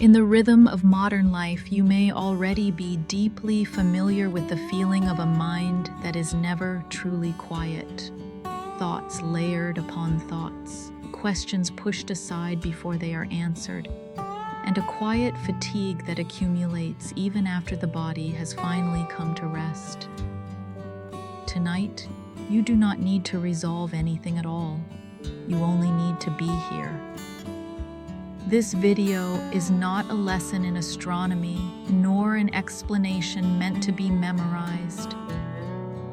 In the rhythm of modern life, you may already be deeply familiar with the feeling of a mind that is never truly quiet. Thoughts layered upon thoughts, questions pushed aside before they are answered, and a quiet fatigue that accumulates even after the body has finally come to rest. Tonight, you do not need to resolve anything at all. You only need to be here. This video is not a lesson in astronomy, nor an explanation meant to be memorized.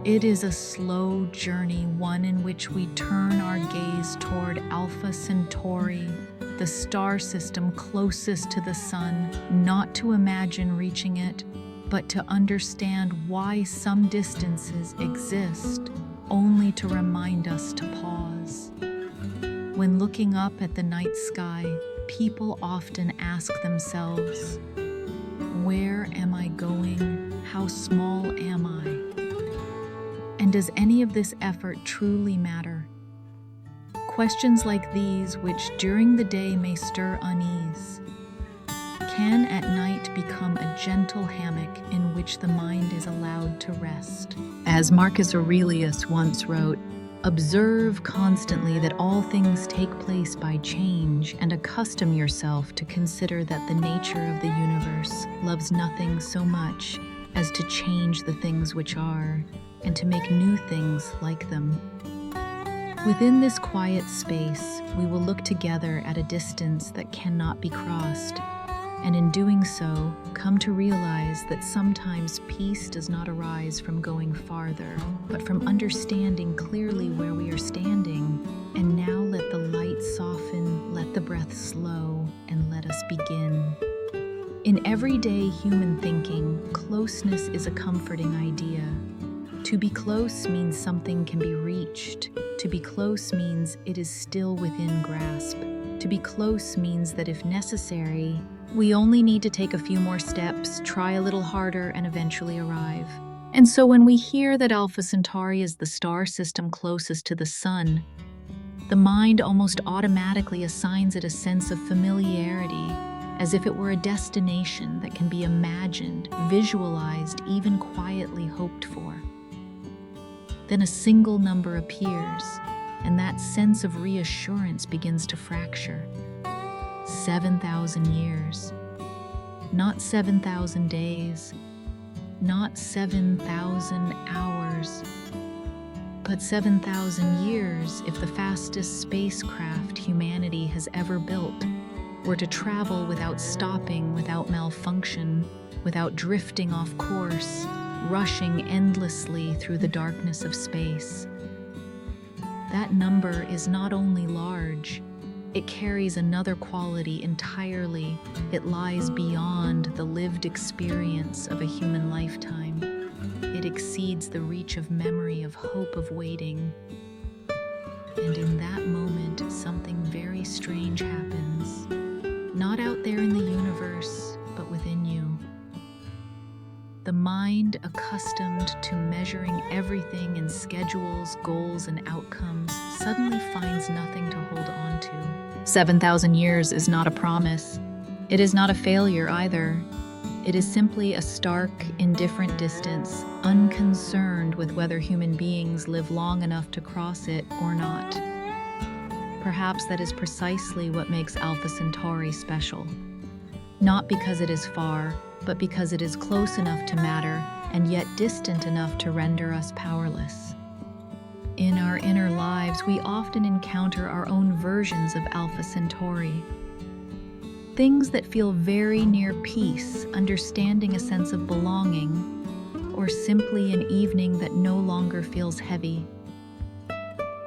It is a slow journey, one in which we turn our gaze toward Alpha Centauri, the star system closest to the Sun, not to imagine reaching it, but to understand why some distances exist, only to remind us to pause. When looking up at the night sky, people often ask themselves, where am I going? How small am I? And does any of this effort truly matter? Questions like these, which during the day may stir unease, can at night become a gentle hammock in which the mind is allowed to rest. As Marcus Aurelius once wrote, observe constantly that all things take place by change, and accustom yourself to consider that the nature of the universe loves nothing so much as to change the things which are, and to make new things like them. Within this quiet space, we will look together at a distance that cannot be crossed, and in doing so, come to realize that sometimes peace does not arise from going farther, but from understanding clearly where we are standing. And now let the light soften, let the breath slow, and let us begin. In everyday human thinking, closeness is a comforting idea. To be close means something can be reached. To be close means it is still within grasp. To be close means that if necessary, we only need to take a few more steps, try a little harder, and eventually arrive. And so when we hear that Alpha Centauri is the star system closest to the Sun, the mind almost automatically assigns it a sense of familiarity, as if it were a destination that can be imagined, visualized, even quietly hoped for. Then a single number appears, and that sense of reassurance begins to fracture. 7,000 years. Not 7,000 days. Not 7,000 hours. But 7,000 years if the fastest spacecraft humanity has ever built were to travel without stopping, without malfunction, without drifting off course, rushing endlessly through the darkness of space. That number is not only large, it carries another quality entirely. It lies beyond the lived experience of a human lifetime. It exceeds the reach of memory, of hope, of waiting. And in that moment, something very strange happens. Not out there in the universe, but within you. The mind, accustomed to measuring everything in schedules, goals, and outcomes, suddenly finds nothing to hold on to. 7,000 years is not a promise. It is not a failure either. It is simply a stark, indifferent distance, unconcerned with whether human beings live long enough to cross it or not. Perhaps that is precisely what makes Alpha Centauri special. Not because it is far, but because it is close enough to matter and yet distant enough to render us powerless. In our inner lives, we often encounter our own versions of Alpha Centauri. Things that feel very near peace, understanding a sense of belonging, or simply an evening that no longer feels heavy.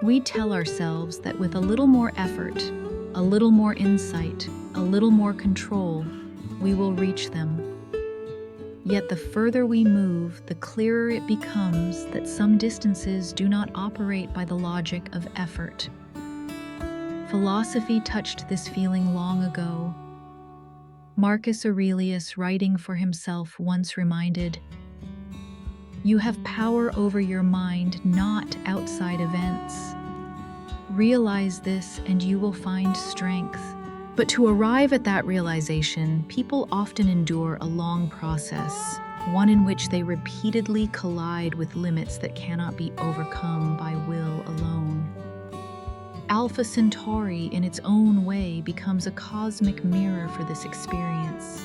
We tell ourselves that with a little more effort, a little more insight, a little more control, we will reach them. Yet the further we move, the clearer it becomes that some distances do not operate by the logic of effort. Philosophy touched this feeling long ago. Marcus Aurelius, writing for himself, once reminded, "You have power over your mind, not outside events. Realize this and you will find strength. But to arrive at that realization, people often endure a long process, one in which they repeatedly collide with limits that cannot be overcome by will alone. Alpha Centauri, in its own way, becomes a cosmic mirror for this experience.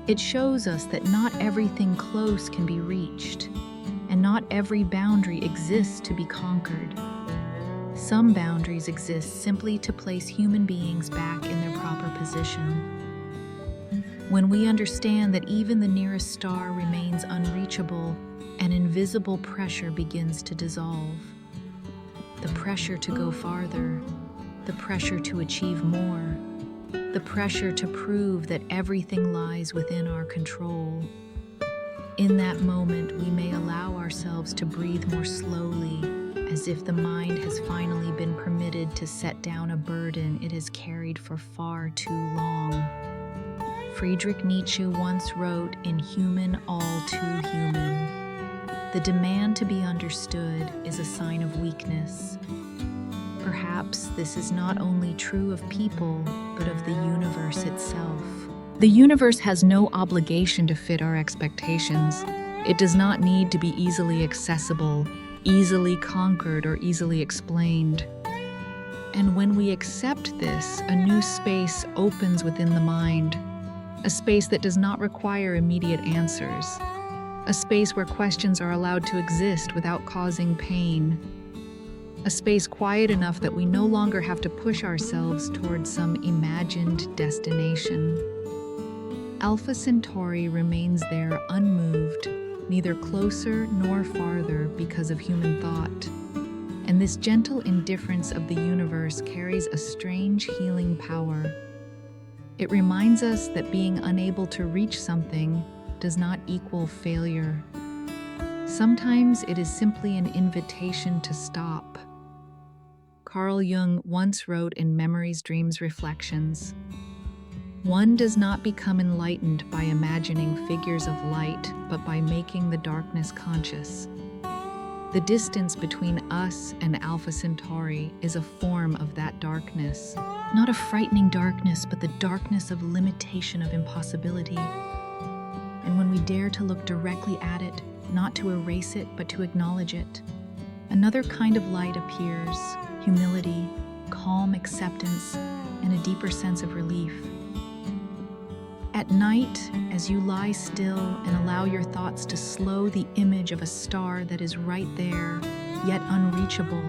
It shows us that not everything close can be reached, and not every boundary exists to be conquered. Some boundaries exist simply to place human beings back in their proper position. When we understand that even the nearest star remains unreachable, an invisible pressure begins to dissolve. The pressure to go farther, the pressure to achieve more, the pressure to prove that everything lies within our control. In that moment, we may allow ourselves to breathe more slowly, as if the mind has finally been permitted to set down a burden it has carried for far too long. Friedrich Nietzsche once wrote in Human, All Too Human, "The demand to be understood is a sign of weakness." Perhaps this is not only true of people, but of the universe itself. The universe has no obligation to fit our expectations. It does not need to be easily accessible, easily conquered, or easily explained. And when we accept this, a new space opens within the mind, a space that does not require immediate answers, a space where questions are allowed to exist without causing pain, a space quiet enough that we no longer have to push ourselves towards some imagined destination. Alpha Centauri remains there unmoved, neither closer nor farther because of human thought. And this gentle indifference of the universe carries a strange healing power. It reminds us that being unable to reach something does not equal failure. Sometimes it is simply an invitation to stop. Carl Jung once wrote in Memories, Dreams, Reflections, "One does not become enlightened by imagining figures of light, but by making the darkness conscious." The distance between us and Alpha Centauri is a form of that darkness. Not a frightening darkness, but the darkness of limitation, of impossibility. And when we dare to look directly at it, not to erase it, but to acknowledge it, another kind of light appears: humility, calm acceptance, and a deeper sense of relief. At night, as you lie still and allow your thoughts to slow, the image of a star that is right there, yet unreachable,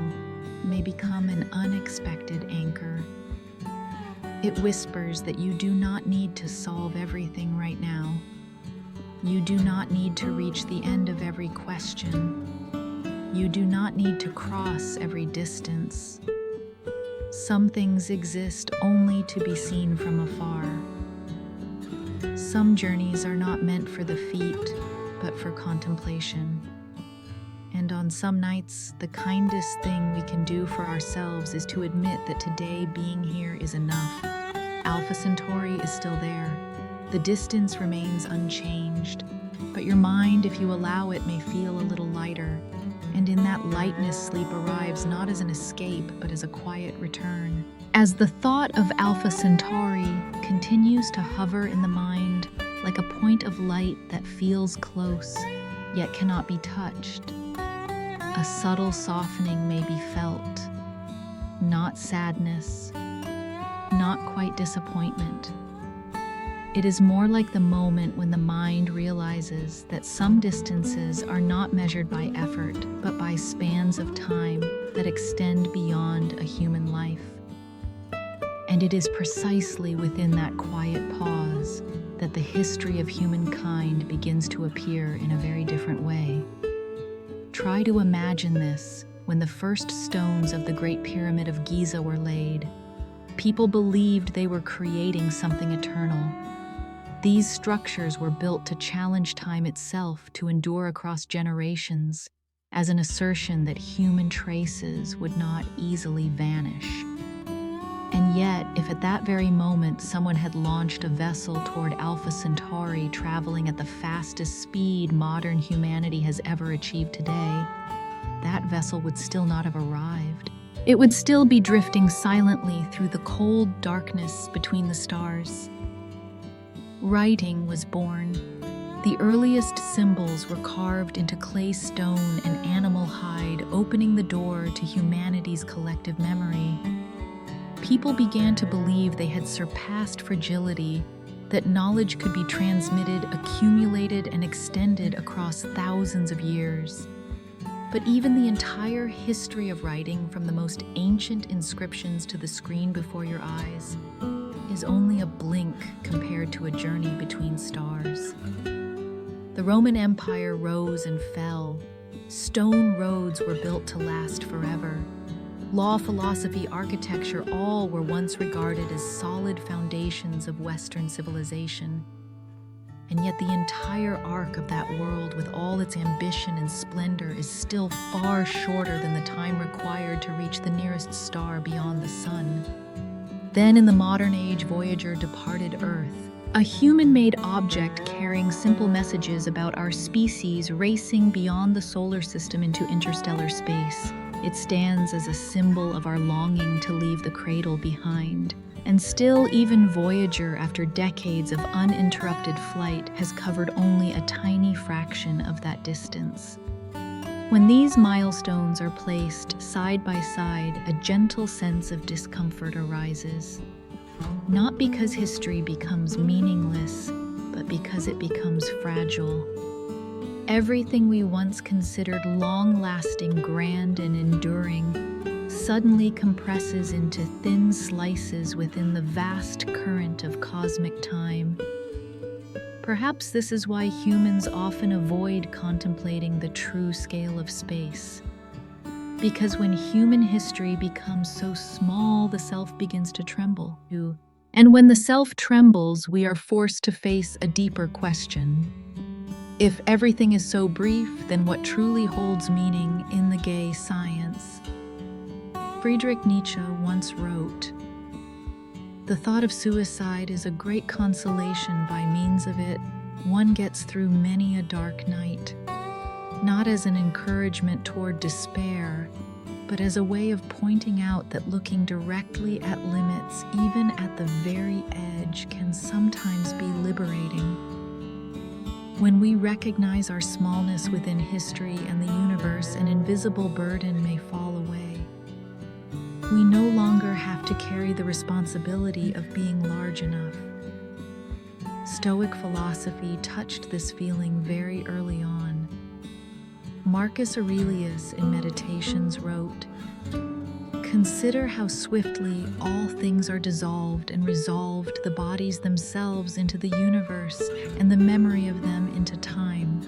may become an unexpected anchor. It whispers that you do not need to solve everything right now. You do not need to reach the end of every question. You do not need to cross every distance. Some things exist only to be seen from afar. Some journeys are not meant for the feet, but for contemplation. And on some nights, the kindest thing we can do for ourselves is to admit that today being here is enough. Alpha Centauri is still there. The distance remains unchanged, but your mind, if you allow it, may feel a little lighter. And in that lightness, sleep arrives not as an escape, but as a quiet return. As the thought of Alpha Centauri continues to hover in the mind like a point of light that feels close, yet cannot be touched, a subtle softening may be felt. Not sadness, not quite disappointment. It is more like the moment when the mind realizes that some distances are not measured by effort, but by spans of time that extend beyond a human life. And it is precisely within that quiet pause that the history of humankind begins to appear in a very different way. Try to imagine this when the first stones of the Great Pyramid of Giza were laid. People believed they were creating something eternal. These structures were built to challenge time itself, to endure across generations, as an assertion that human traces would not easily vanish. And yet, if at that very moment someone had launched a vessel toward Alpha Centauri, traveling at the fastest speed modern humanity has ever achieved today, that vessel would still not have arrived. it would still be drifting silently through the cold darkness between the stars. Writing was born. The earliest symbols were carved into clay stone and animal hide, opening the door to humanity's collective memory. People began to believe they had surpassed fragility, that knowledge could be transmitted, accumulated, and extended across thousands of years. But even the entire history of writing, from the most ancient inscriptions to the screen before your eyes, is only a blink compared to a journey between stars. The Roman Empire rose and fell. Stone roads were built to last forever. Law, philosophy, architecture, all were once regarded as solid foundations of Western civilization. And yet the entire arc of that world, with all its ambition and splendor, is still far shorter than the time required to reach the nearest star beyond the sun. Then in the modern age, Voyager departed Earth, a human-made object carrying simple messages about our species racing beyond the solar system into interstellar space. It stands as a symbol of our longing to leave the cradle behind. And still, even Voyager, after decades of uninterrupted flight, has covered only a tiny fraction of that distance. When these milestones are placed side by side, a gentle sense of discomfort arises. Not because history becomes meaningless, but because it becomes fragile. Everything we once considered long-lasting, grand, and enduring suddenly compresses into thin slices within the vast current of cosmic time. Perhaps this is why humans often avoid contemplating the true scale of space. Because when human history becomes so small, the self begins to tremble. And when the self trembles, we are forced to face a deeper question. If everything is so brief, then what truly holds meaning in the gay science? Friedrich Nietzsche once wrote, "The thought of suicide is a great consolation. By means of it, one gets through many a dark night, not as an encouragement toward despair, but as a way of pointing out that looking directly at limits, even at the very edge, can sometimes be liberating. When we recognize our smallness within history and the universe, an invisible burden may fall away. We no longer have to carry the responsibility of being large enough." Stoic philosophy touched this feeling very early on. Marcus Aurelius in Meditations wrote, "Consider how swiftly all things are dissolved and resolved, the bodies themselves into the universe, and the memory of them into time."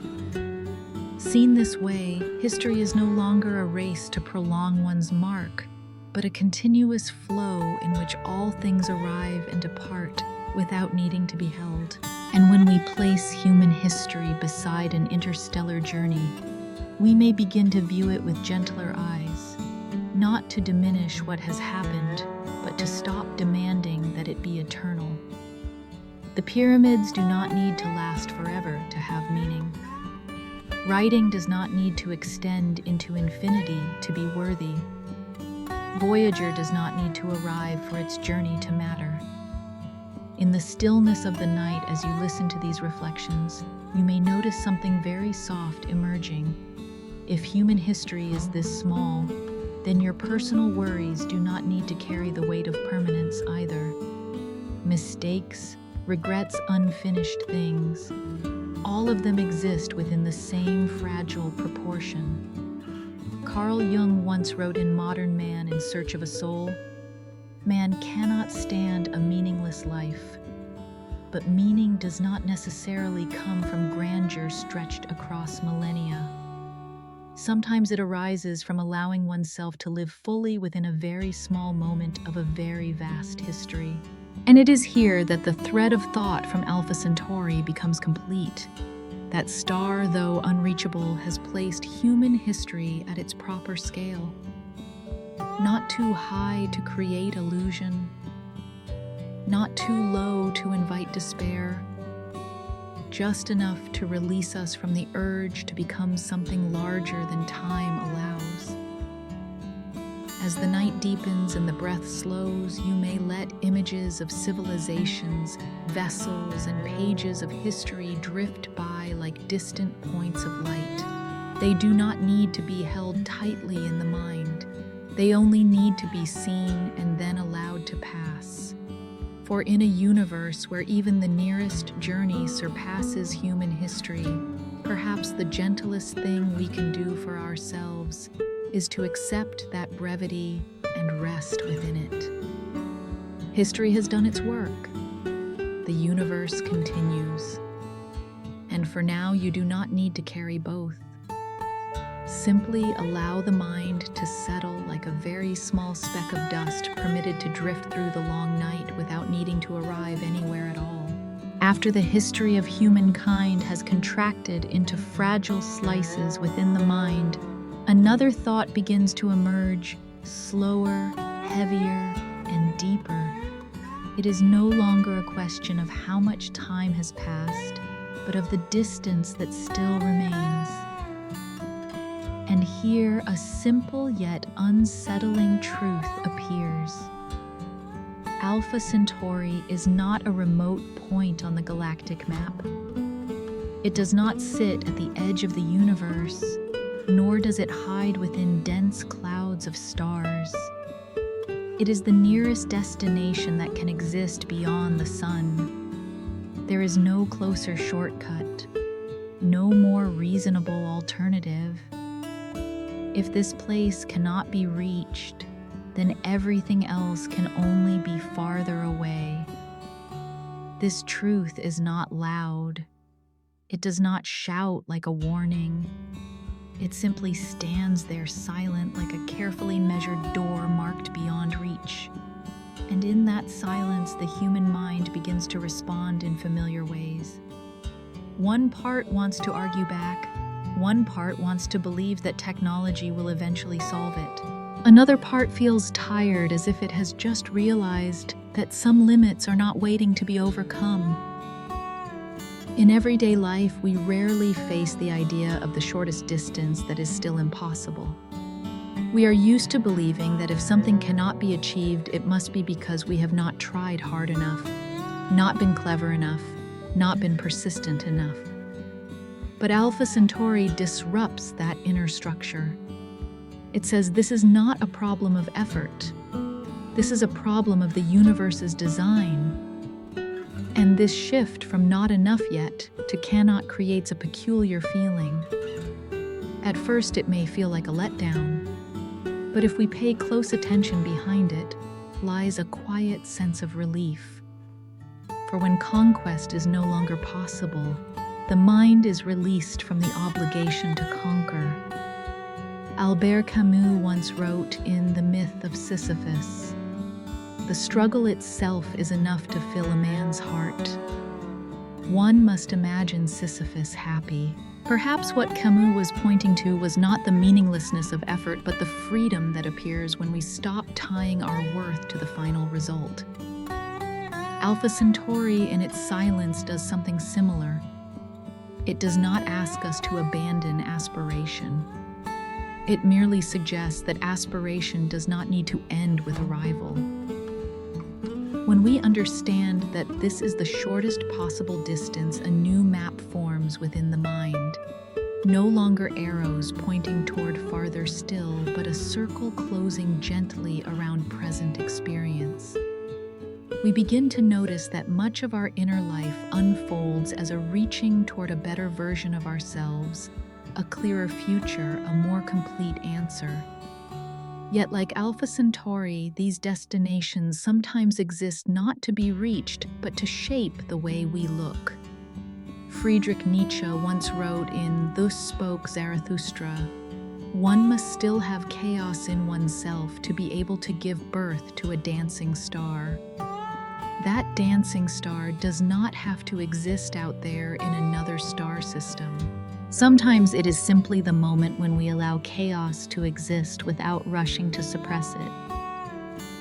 Seen this way, history is no longer a race to prolong one's mark, but a continuous flow in which all things arrive and depart without needing to be held. And when we place human history beside an interstellar journey, we may begin to view it with gentler eyes, not to diminish what has happened, but to stop demanding that it be eternal. The pyramids do not need to last forever to have meaning. Writing does not need to extend into infinity to be worthy. Voyager does not need to arrive for its journey to matter. In the stillness of the night, as you listen to these reflections, you may notice something very soft emerging. If human history is this small, then your personal worries do not need to carry the weight of permanence either. Mistakes, regrets, unfinished things, all of them exist within the same fragile proportion. Carl Jung once wrote in Modern Man in Search of a Soul, "Man cannot stand a meaningless life, but meaning does not necessarily come from grandeur stretched across millennia. Sometimes it arises from allowing oneself to live fully within a very small moment of a very vast history." And it is here that the thread of thought from Alpha Centauri becomes complete. That star, though unreachable, has placed human history at its proper scale. Not too high to create illusion, not too low to invite despair, just enough to release us from the urge to become something larger than time allows. As the night deepens and the breath slows, you may let images of civilizations, vessels, and pages of history drift by like distant points of light. They do not need to be held tightly in the mind. They only need to be seen and then allowed to pass. For in a universe where even the nearest journey surpasses human history, perhaps the gentlest thing we can do for ourselves is to accept that brevity and rest within it. History has done its work. The universe continues. And for now, you do not need to carry both. Simply allow the mind to settle like a very small speck of dust permitted to drift through the long night without needing to arrive anywhere at all. After the history of humankind has contracted into fragile slices within the mind, another thought begins to emerge, slower, heavier, and deeper. It is no longer a question of how much time has passed, but of the distance that still remains. And here a simple yet unsettling truth appears. Alpha Centauri is not a remote point on the galactic map. It does not sit at the edge of the universe, nor does it hide within dense clouds of stars. It is the nearest destination that can exist beyond the sun. There is no closer shortcut, no more reasonable alternative. If this place cannot be reached, then everything else can only be farther away. This truth is not loud. It does not shout like a warning. It simply stands there silent like a carefully measured door marked beyond reach. And in that silence, the human mind begins to respond in familiar ways. One part wants to argue back. One part wants to believe that technology will eventually solve it. Another part feels tired, as if it has just realized that some limits are not waiting to be overcome. In everyday life, we rarely face the idea of the shortest distance that is still impossible. We are used to believing that if something cannot be achieved, it must be because we have not tried hard enough, not been clever enough, not been persistent enough. But Alpha Centauri disrupts that inner structure. It says this is not a problem of effort. This is a problem of the universe's design. And this shift from not enough yet to cannot creates a peculiar feeling. At first, it may feel like a letdown, but if we pay close attention, behind it lies a quiet sense of relief. For when conquest is no longer possible, the mind is released from the obligation to conquer. Albert Camus once wrote in The Myth of Sisyphus, "The struggle itself is enough to fill a man's heart." One must imagine Sisyphus happy. Perhaps what Camus was pointing to was not the meaninglessness of effort, but the freedom that appears when we stop tying our worth to the final result. Alpha Centauri, in its silence, does something similar. It does not ask us to abandon aspiration. It merely suggests that aspiration does not need to end with arrival. When we understand that this is the shortest possible distance, a new map forms within the mind. No longer arrows pointing toward farther still, but a circle closing gently around present experience. We begin to notice that much of our inner life unfolds as a reaching toward a better version of ourselves, a clearer future, a more complete answer. Yet, like Alpha Centauri, these destinations sometimes exist not to be reached, but to shape the way we look. Friedrich Nietzsche once wrote in Thus Spoke Zarathustra, "One must still have chaos in oneself to be able to give birth to a dancing star." That dancing star does not have to exist out there in another star system. Sometimes it is simply the moment when we allow chaos to exist without rushing to suppress it.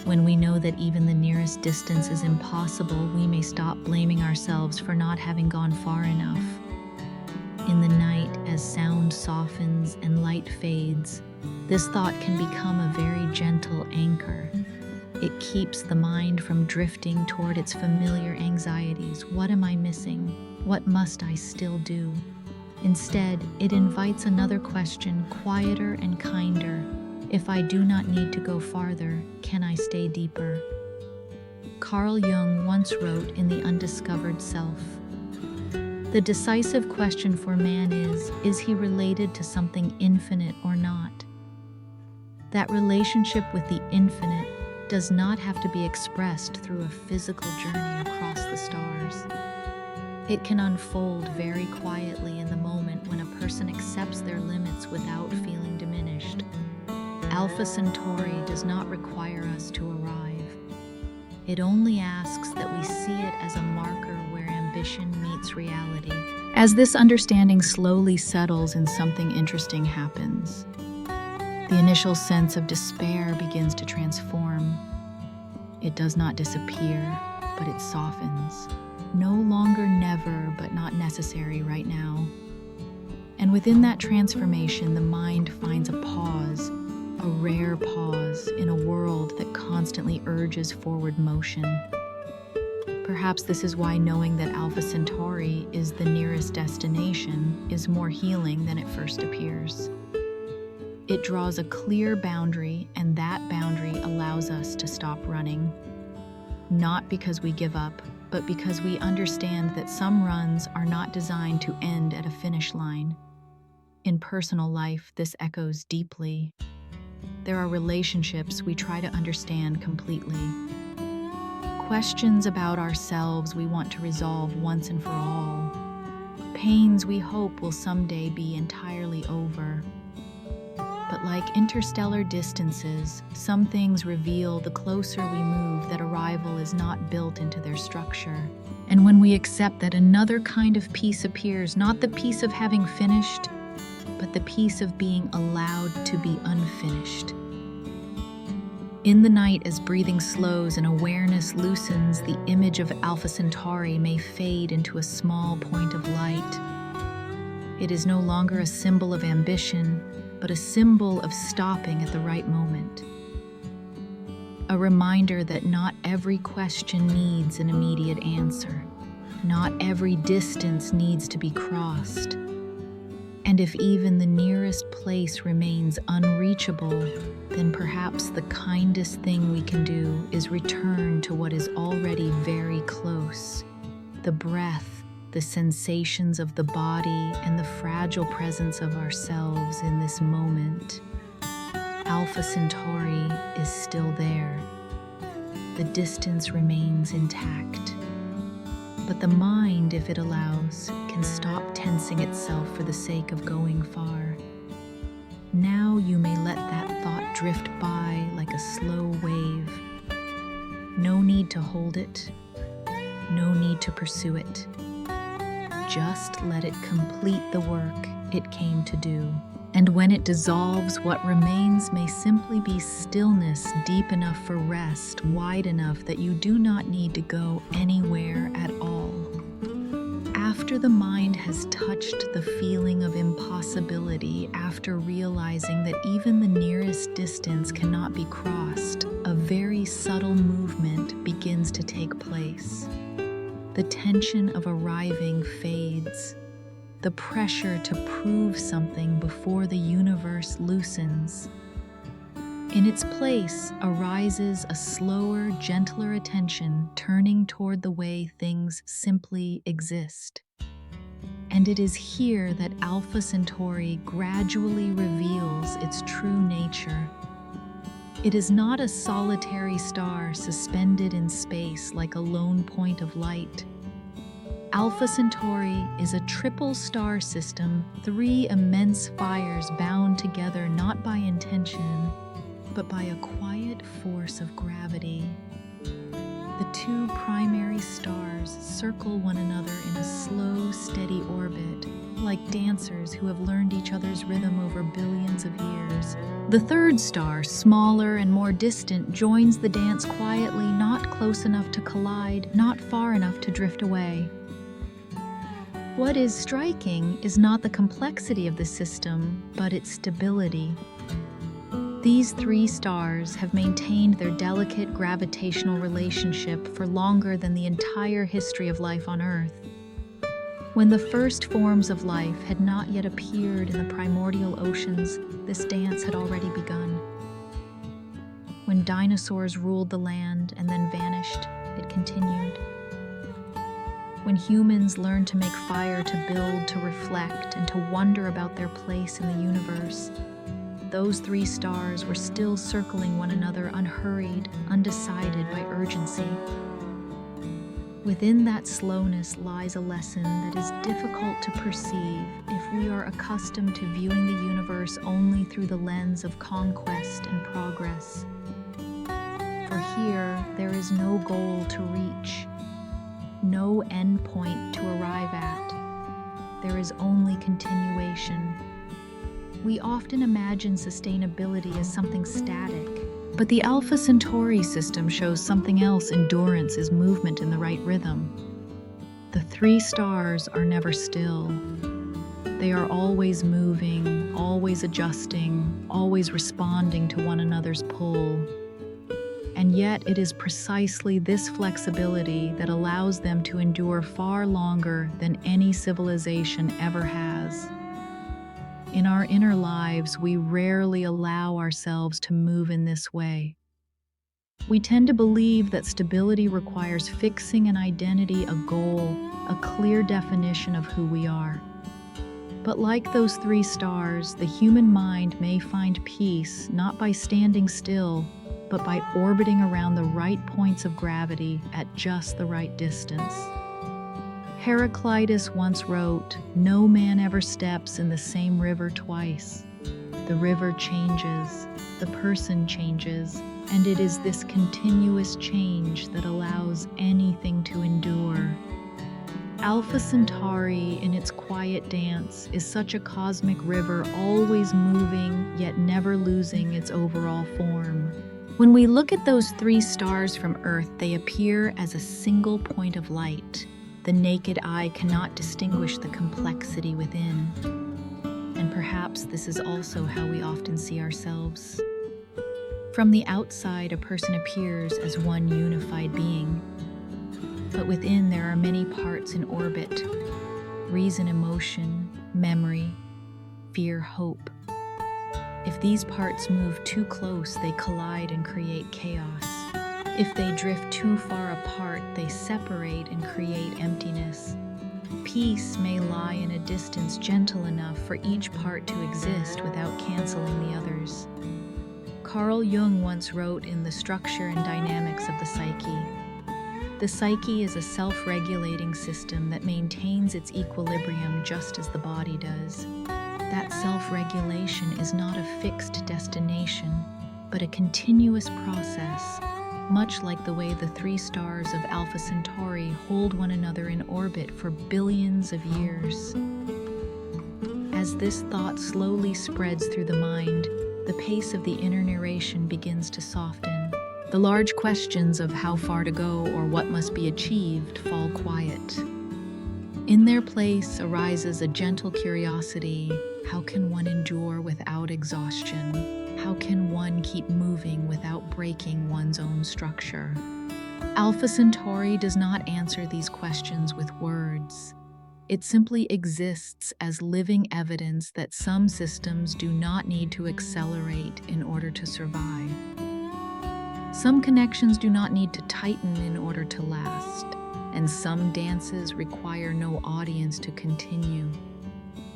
When we know that even the nearest distance is impossible, we may stop blaming ourselves for not having gone far enough. In the night, as sound softens and light fades, This thought can become a very gentle anchor. It keeps the mind from drifting toward its familiar anxieties. What am I missing? What must I still do? Instead, it invites another question, quieter and kinder. If I do not need to go farther, can I stay deeper? Carl Jung once wrote in The Undiscovered Self, "The decisive question for man is he related to something infinite or not? That relationship with the infinite does not have to be expressed through a physical journey across the stars. It can unfold very quietly in the moment when a person accepts their limits without feeling diminished. Alpha Centauri does not require us to arrive. It only asks that we see it as a marker where ambition meets reality." As this understanding slowly settles and something interesting happens. The initial sense of despair begins to transform. It does not disappear, but it softens. No longer never, but not necessary right now. And within that transformation, the mind finds a pause, a rare pause in a world that constantly urges forward motion. Perhaps this is why knowing that Alpha Centauri is the nearest destination is more healing than it first appears. It draws a clear boundary, and that boundary allows us to stop running. Not because we give up, but because we understand that some runs are not designed to end at a finish line. In personal life, this echoes deeply. There are relationships we try to understand completely. Questions about ourselves we want to resolve once and for all. Pains we hope will someday be entirely over. But like interstellar distances, some things reveal the closer we move that arrival is not built into their structure. And when we accept that another kind of peace appears, not the peace of having finished, but the peace of being allowed to be unfinished. In the night, as breathing slows and awareness loosens, the image of Alpha Centauri may fade into a small point of light. It is no longer a symbol of ambition, but a symbol of stopping at the right moment. A reminder that not every question needs an immediate answer. Not every distance needs to be crossed. And if even the nearest place remains unreachable, then perhaps the kindest thing we can do is return to what is already very close. The breath, the sensations of the body, and the fragile presence of ourselves in this moment. Alpha Centauri is still there. The distance remains intact. But the mind, if it allows, can stop tensing itself for the sake of going far. Now you may let that thought drift by like a slow wave. No need to hold it. No need to pursue it. Just let it complete the work it came to do. And when it dissolves, what remains may simply be stillness deep enough for rest, wide enough that you do not need to go anywhere at all. After the mind has touched the feeling of impossibility, after realizing that even the nearest distance cannot be crossed, a very subtle movement begins to take place. The tension of arriving fades. The pressure to prove something before the universe loosens. In its place arises a slower, gentler attention turning toward the way things simply exist. And it is here that Alpha Centauri gradually reveals its true nature. It is not a solitary star suspended in space like a lone point of light. Alpha Centauri is a triple star system, 3 immense fires bound together not by intention, but by a quiet force of gravity. The 2 primary stars circle one another in a slow, steady orbit, like dancers who have learned each other's rhythm over billions of years. The 3rd star, smaller and more distant, joins the dance quietly, not close enough to collide, not far enough to drift away. What is striking is not the complexity of the system, but its stability. These three stars have maintained their delicate gravitational relationship for longer than the entire history of life on Earth. When the first forms of life had not yet appeared in the primordial oceans, this dance had already begun. When dinosaurs ruled the land and then vanished, it continued. When humans learned to make fire to build, to reflect, and to wonder about their place in the universe, those three stars were still circling one another, unhurried, undecided by urgency. Within that slowness lies a lesson that is difficult to perceive if we are accustomed to viewing the universe only through the lens of conquest and progress. For here, there is no goal to reach, no end point to arrive at. There is only continuation. We often imagine sustainability as something static, but the Alpha Centauri system shows something else. Endurance is movement in the right rhythm. The three stars are never still. They are always moving, always adjusting, always responding to one another's pull. And yet it is precisely this flexibility that allows them to endure far longer than any civilization ever has. In our inner lives, we rarely allow ourselves to move in this way. We tend to believe that stability requires fixing an identity, a goal, a clear definition of who we are. But like those three stars, the human mind may find peace not by standing still, but by orbiting around the right points of gravity at just the right distance. Heraclitus once wrote, "No man ever steps in the same river twice. The river changes, the person changes, and it is this continuous change that allows anything to endure." Alpha Centauri, in its quiet dance, is such a cosmic river, always moving, yet never losing its overall form. When we look at those three stars from Earth, they appear as a single point of light. The naked eye cannot distinguish the complexity within. And perhaps this is also how we often see ourselves. From the outside, a person appears as one unified being. But within, there are many parts in orbit: reason, emotion, memory, fear, hope. If these parts move too close, they collide and create chaos. If they drift too far apart, they separate and create emptiness. Peace may lie in a distance gentle enough for each part to exist without canceling the others. Carl Jung once wrote in The Structure and Dynamics of the Psyche, "The psyche is a self-regulating system that maintains its equilibrium just as the body does. That self-regulation is not a fixed destination, but a continuous process, much like the way the three stars of Alpha Centauri hold one another in orbit for billions of years." As this thought slowly spreads through the mind, the pace of the inner narration begins to soften. The large questions of how far to go or what must be achieved fall quiet. In their place arises a gentle curiosity. How can one endure without exhaustion? How can one keep moving without breaking one's own structure? Alpha Centauri does not answer these questions with words. It simply exists as living evidence that some systems do not need to accelerate in order to survive. Some connections do not need to tighten in order to last, and some dances require no audience to continue.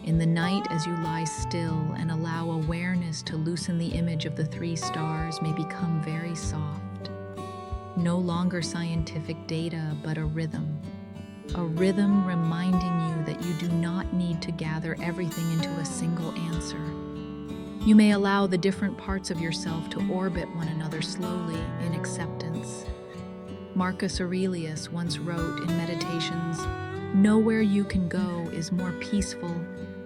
In the night, as you lie still and allow awareness to loosen, the image of the three stars may become very soft. No longer scientific data, but a rhythm. A rhythm reminding you that you do not need to gather everything into a single answer. You may allow the different parts of yourself to orbit one another slowly in acceptance. Marcus Aurelius once wrote in Meditations, "Nowhere you can go is more peaceful,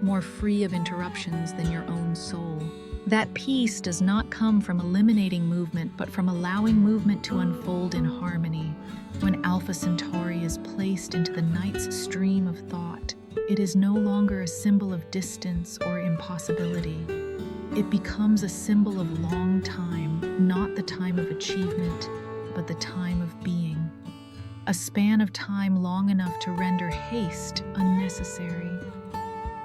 more free of interruptions than your own soul." That peace does not come from eliminating movement, but from allowing movement to unfold in harmony. When Alpha Centauri is placed into the night's stream of thought, it is no longer a symbol of distance or impossibility. It becomes a symbol of long time, not the time of achievement, but the time of being. A span of time long enough to render haste unnecessary.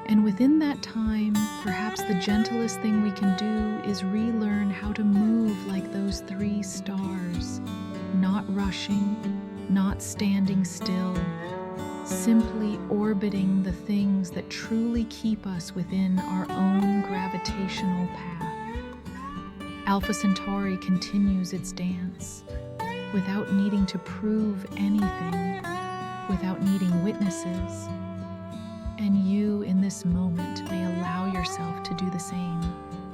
And within that time, perhaps the gentlest thing we can do is relearn how to move like those three stars, not rushing, not standing still, simply orbiting the things that truly keep us within our own gravitational path. Alpha Centauri continues its dance without needing to prove anything, without needing witnesses. And you, in this moment, may allow yourself to do the same.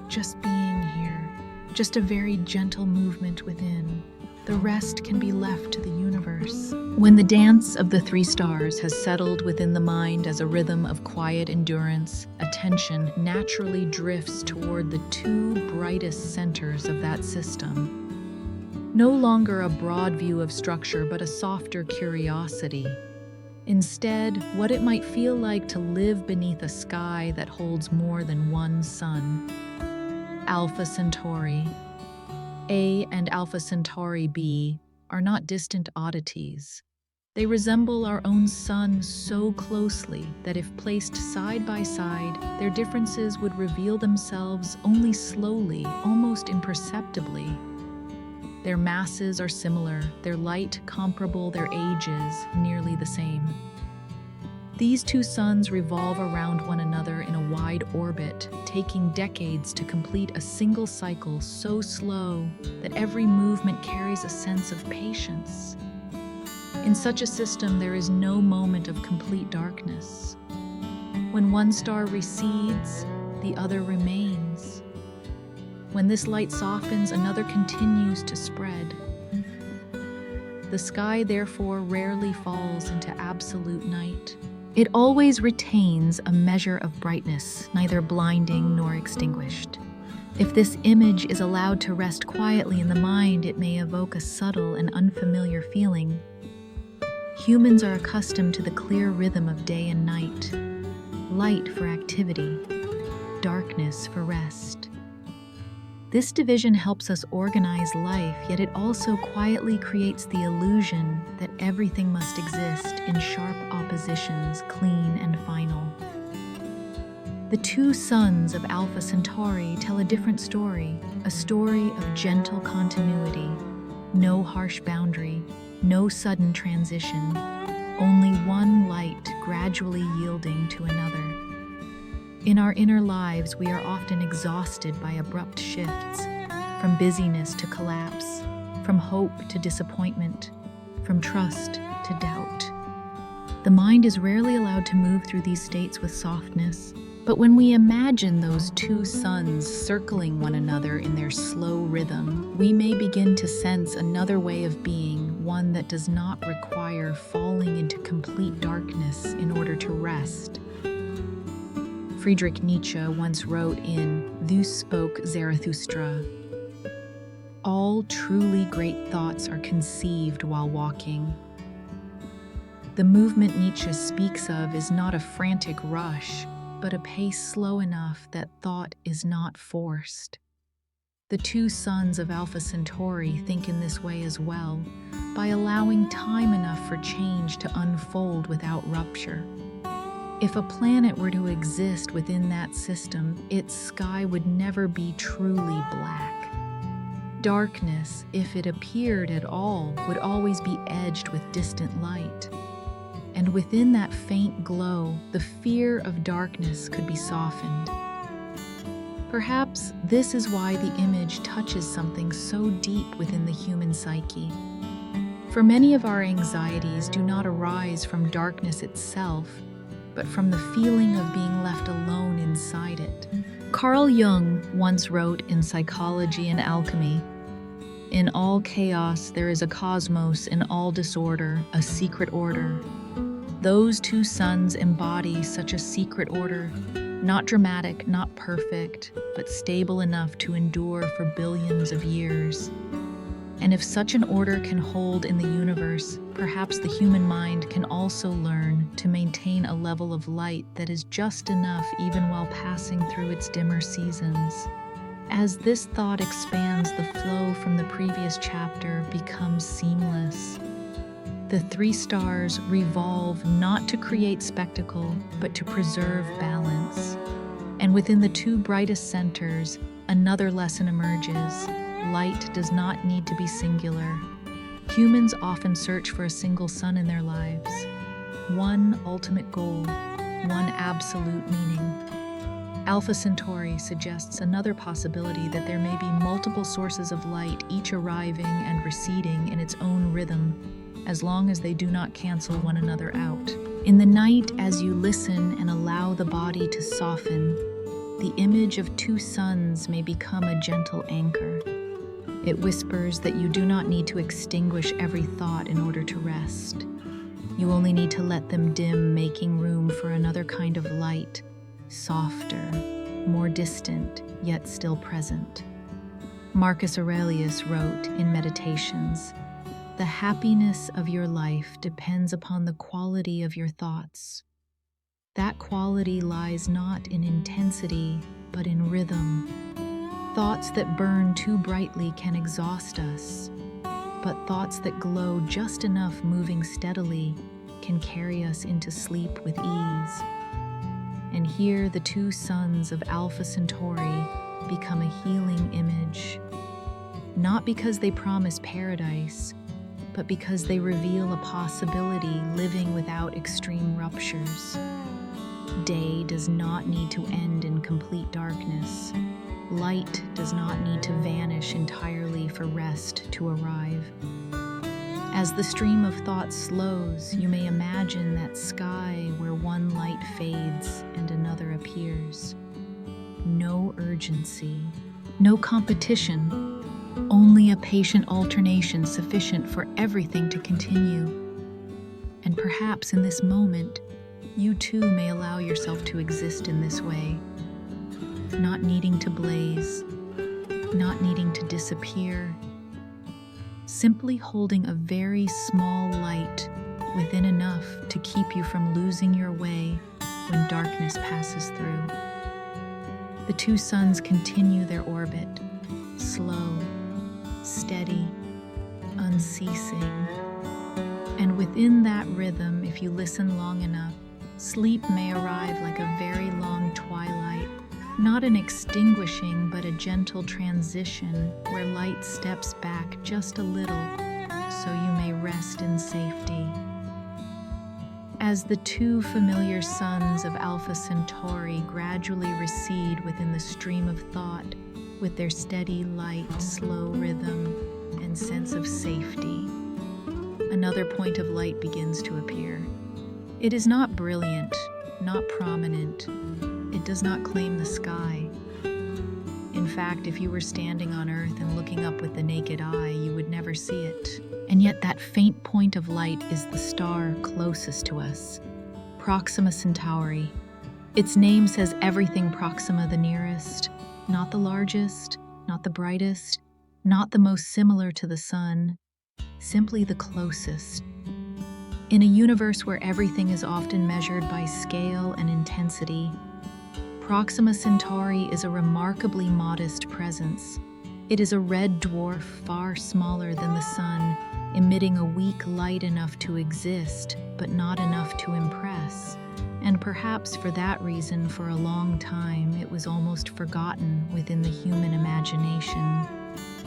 Just being here, just a very gentle movement within. The rest can be left to the universe. When the dance of the three stars has settled within the mind as a rhythm of quiet endurance, attention naturally drifts toward the two brightest centers of that system. No longer a broad view of structure, but a softer curiosity. Instead, what it might feel like to live beneath a sky that holds more than one sun. Alpha Centauri A and Alpha Centauri B are not distant oddities. They resemble our own sun so closely that if placed side by side, their differences would reveal themselves only slowly, almost imperceptibly. Their masses are similar, their light comparable, their ages nearly the same. These two suns revolve around one another in a wide orbit, taking decades to complete a single cycle so slow that every movement carries a sense of patience. In such a system, there is no moment of complete darkness. When one star recedes, the other remains. When this light softens, another continues to spread. The sky, therefore, rarely falls into absolute night. It always retains a measure of brightness, neither blinding nor extinguished. If this image is allowed to rest quietly in the mind, it may evoke a subtle and unfamiliar feeling. Humans are accustomed to the clear rhythm of day and night, light for activity, darkness for rest. This division helps us organize life, yet it also quietly creates the illusion that everything must exist in sharp oppositions, clean and final. The two suns of Alpha Centauri tell a different story, a story of gentle continuity, no harsh boundary, no sudden transition, only one light gradually yielding to another. In our inner lives, we are often exhausted by abrupt shifts, from busyness to collapse, from hope to disappointment, from trust to doubt. The mind is rarely allowed to move through these states with softness, but when we imagine those two suns circling one another in their slow rhythm, we may begin to sense another way of being, one that does not require falling into complete darkness in order to rest. Friedrich Nietzsche once wrote in Thus Spoke Zarathustra, "All truly great thoughts are conceived while walking." The movement Nietzsche speaks of is not a frantic rush, but a pace slow enough that thought is not forced. The two suns of Alpha Centauri think in this way as well, by allowing time enough for change to unfold without rupture. If a planet were to exist within that system, its sky would never be truly black. Darkness, if it appeared at all, would always be edged with distant light. And within that faint glow, the fear of darkness could be softened. Perhaps this is why the image touches something so deep within the human psyche. For many of our anxieties do not arise from darkness itself, but from the feeling of being left alone inside it. Carl Jung once wrote in Psychology and Alchemy, "In all chaos there is a cosmos, in all disorder, a secret order." Those two suns embody such a secret order, not dramatic, not perfect, but stable enough to endure for billions of years. And if such an order can hold in the universe, perhaps the human mind can also learn to maintain a level of light that is just enough even while passing through its dimmer seasons. As this thought expands, the flow from the previous chapter becomes seamless. The three stars revolve not to create spectacle, but to preserve balance. And within the two brightest centers, another lesson emerges. Light does not need to be singular. Humans often search for a single sun in their lives. One ultimate goal, one absolute meaning. Alpha Centauri suggests another possibility, that there may be multiple sources of light, each arriving and receding in its own rhythm, as long as they do not cancel one another out. In the night, as you listen and allow the body to soften, the image of two suns may become a gentle anchor. It whispers that you do not need to extinguish every thought in order to rest. You only need to let them dim, making room for another kind of light, softer, more distant, yet still present. Marcus Aurelius wrote in Meditations, "The happiness of your life depends upon the quality of your thoughts. That quality lies not in intensity, but in rhythm. Thoughts that burn too brightly can exhaust us, but thoughts that glow just enough, moving steadily, can carry us into sleep with ease." And here the two suns of Alpha Centauri become a healing image, not because they promise paradise, but because they reveal a possibility living without extreme ruptures. Day does not need to end in complete darkness. Light does not need to vanish entirely for rest to arrive. As the stream of thought slows, you may imagine that sky where one light fades and another appears. No urgency, no competition, only a patient alternation sufficient for everything to continue. And perhaps in this moment, you too may allow yourself to exist in this way, not needing to blaze, not needing to disappear, simply holding a very small light within enough to keep you from losing your way when darkness passes through. The two suns continue their orbit, slow, steady, unceasing. And within that rhythm, if you listen long enough, sleep may arrive like a very long twilight, not an extinguishing, but a gentle transition where light steps back just a little so you may rest in safety. As the two familiar suns of Alpha Centauri gradually recede within the stream of thought, with their steady light, slow rhythm, and sense of safety, another point of light begins to appear. It is not brilliant, not prominent. It does not claim the sky. In fact, if you were standing on Earth and looking up with the naked eye, you would never see it. And yet that faint point of light is the star closest to us, Proxima Centauri. Its name says everything. Proxima, the nearest, not the largest, not the brightest, not the most similar to the sun, simply the closest. In a universe where everything is often measured by scale and intensity, Proxima Centauri is a remarkably modest presence. It is a red dwarf far smaller than the sun, emitting a weak light enough to exist, but not enough to impress. And perhaps for that reason, for a long time, it was almost forgotten within the human imagination.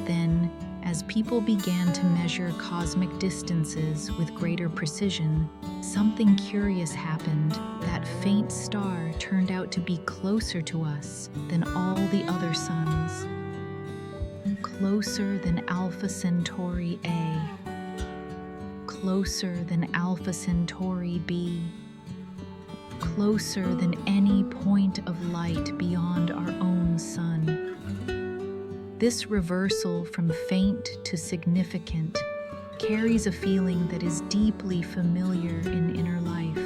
Then, as people began to measure cosmic distances with greater precision, something curious happened. That faint star turned out to be closer to us than all the other suns. Closer than Alpha Centauri A. Closer than Alpha Centauri B. Closer than any point of light beyond our own sun. This reversal from faint to significant carries a feeling that is deeply familiar in inner life.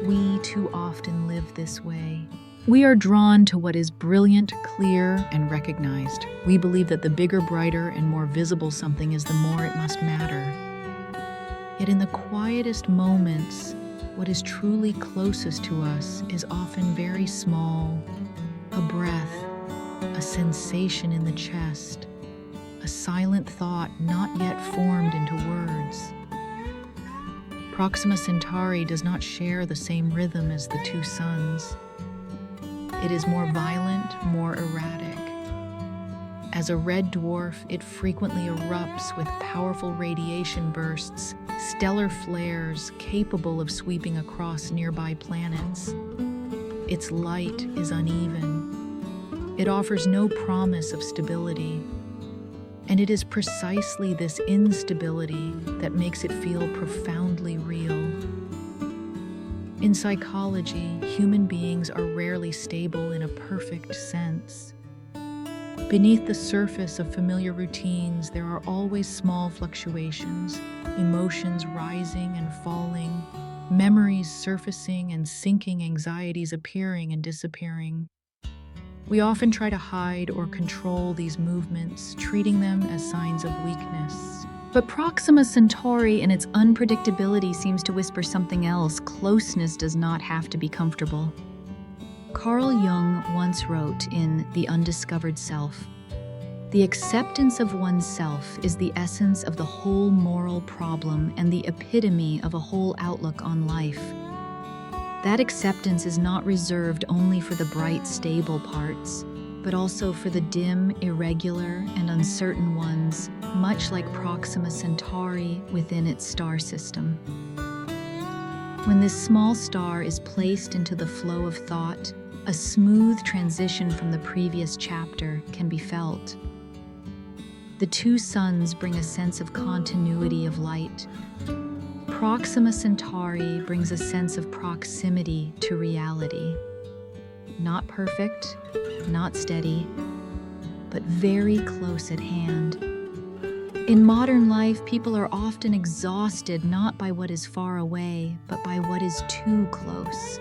We too often live this way, We are drawn to what is brilliant, clear, and recognized. We believe that the bigger, brighter, and more visible something is, the more it must matter. Yet in the quietest moments, what is truly closest to us is often very small: a breath, a sensation in the chest, a silent thought not yet formed into words. Proxima Centauri does not share the same rhythm as the two suns. It is more violent, more erratic. As a red dwarf, it frequently erupts with powerful radiation bursts, stellar flares capable of sweeping across nearby planets. Its light is uneven. It offers no promise of stability. And it is precisely this instability that makes it feel profoundly real. In psychology, human beings are rarely stable in a perfect sense. Beneath the surface of familiar routines, there are always small fluctuations, emotions rising and falling, memories surfacing and sinking, anxieties appearing and disappearing. We often try to hide or control these movements, treating them as signs of weakness. But Proxima Centauri, in its unpredictability, seems to whisper something else. Closeness does not have to be comfortable. Carl Jung once wrote in The Undiscovered Self, "The acceptance of oneself is the essence of the whole moral problem and the epitome of a whole outlook on life." That acceptance is not reserved only for the bright, stable parts, but also for the dim, irregular, and uncertain ones, much like Proxima Centauri within its star system. When this small star is placed into the flow of thought, a smooth transition from the previous chapter can be felt. The two suns bring a sense of continuity of light. Proxima Centauri brings a sense of proximity to reality. Not perfect, not steady, but very close at hand. In modern life, people are often exhausted not by what is far away, but by what is too close.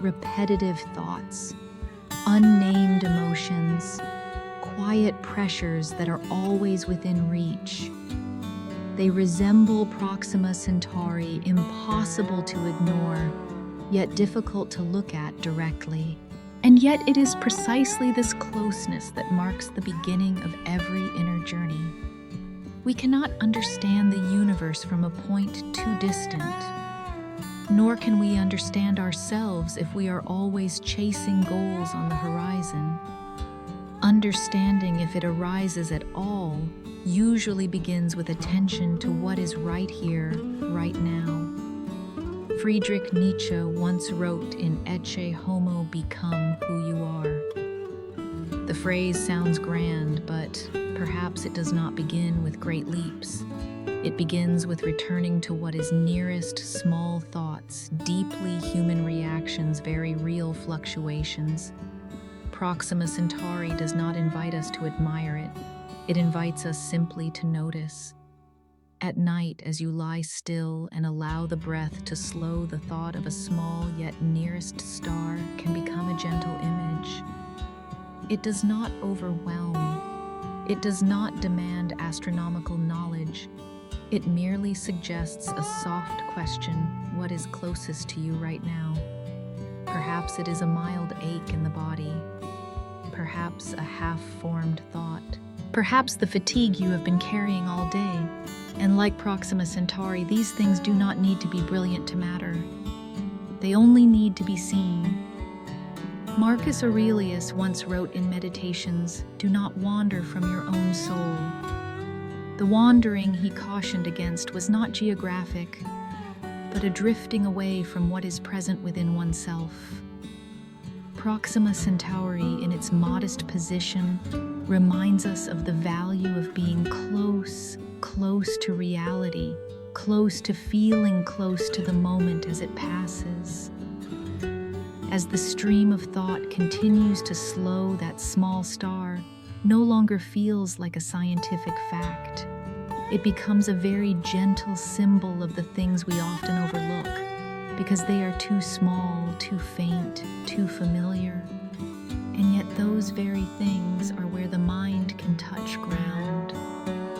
Repetitive thoughts, unnamed emotions, quiet pressures that are always within reach. They resemble Proxima Centauri, impossible to ignore, yet difficult to look at directly. And yet it is precisely this closeness that marks the beginning of every inner journey. We cannot understand the universe from a point too distant, nor can we understand ourselves if we are always chasing goals on the horizon. Understanding, if it arises at all, usually begins with attention to what is right here, right now. Friedrich Nietzsche once wrote in Ecce Homo, become who you are. The phrase sounds grand, but perhaps it does not begin with great leaps. It begins with returning to what is nearest: small thoughts, deeply human reactions, very real fluctuations. Proxima Centauri does not invite us to admire it. It invites us simply to notice. At night, as you lie still and allow the breath to slow, the thought of a small yet nearest star can become a gentle image. It does not overwhelm. It does not demand astronomical knowledge. It merely suggests a soft question: what is closest to you right now? Perhaps it is a mild ache in the body. Perhaps a half-formed thought. Perhaps the fatigue you have been carrying all day. And like Proxima Centauri, these things do not need to be brilliant to matter. They only need to be seen. Marcus Aurelius once wrote in Meditations, "Do not wander from your own soul." The wandering he cautioned against was not geographic, but a drifting away from what is present within oneself. Proxima Centauri, in its modest position, reminds us of the value of being close to reality, close to feeling close to the moment as it passes. As the stream of thought continues to slow, that small star no longer feels like a scientific fact. It becomes a very gentle symbol of the things we often overlook: because they are too small, too faint, too familiar. And yet those very things are where the mind can touch ground.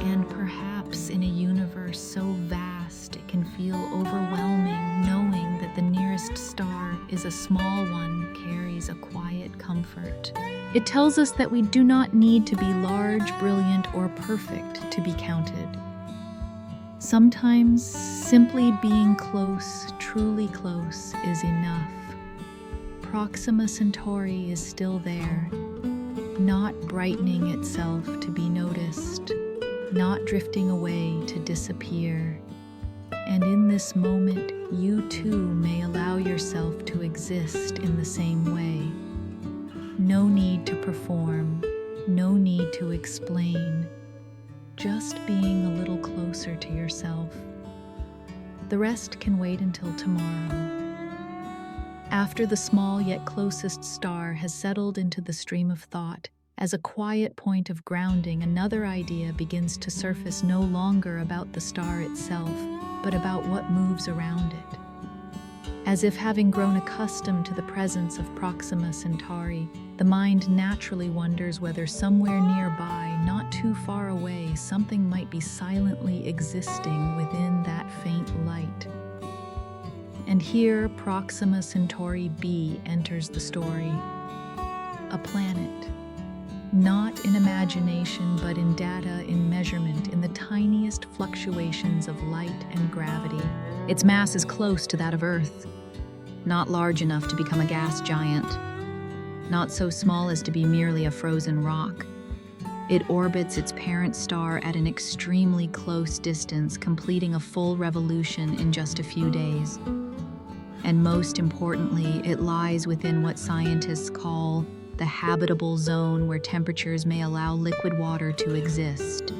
And perhaps in a universe so vast it can feel overwhelming knowing that the nearest star is a small one carries a quiet comfort. It tells us that we do not need to be large, brilliant, or perfect to be counted. Sometimes simply being close, truly close, is enough. Proxima Centauri is still there, not brightening itself to be noticed, not drifting away to disappear. And in this moment, you too may allow yourself to exist in the same way. No need to perform, no need to explain, just being a little closer to yourself. The rest can wait until tomorrow. After the small yet closest star has settled into the stream of thought, as a quiet point of grounding, another idea begins to surface, no longer about the star itself, but about what moves around it. As if having grown accustomed to the presence of Proxima Centauri, the mind naturally wonders whether somewhere nearby, not too far away, something might be silently existing within that faint light. And here Proxima Centauri b enters the story. A planet. Not in imagination, but in data, in measurement, in the tiniest fluctuations of light and gravity. Its mass is close to that of Earth. Not large enough to become a gas giant. Not so small as to be merely a frozen rock. It orbits its parent star at an extremely close distance, completing a full revolution in just a few days. And most importantly, it lies within what scientists call the habitable zone, where temperatures may allow liquid water to exist.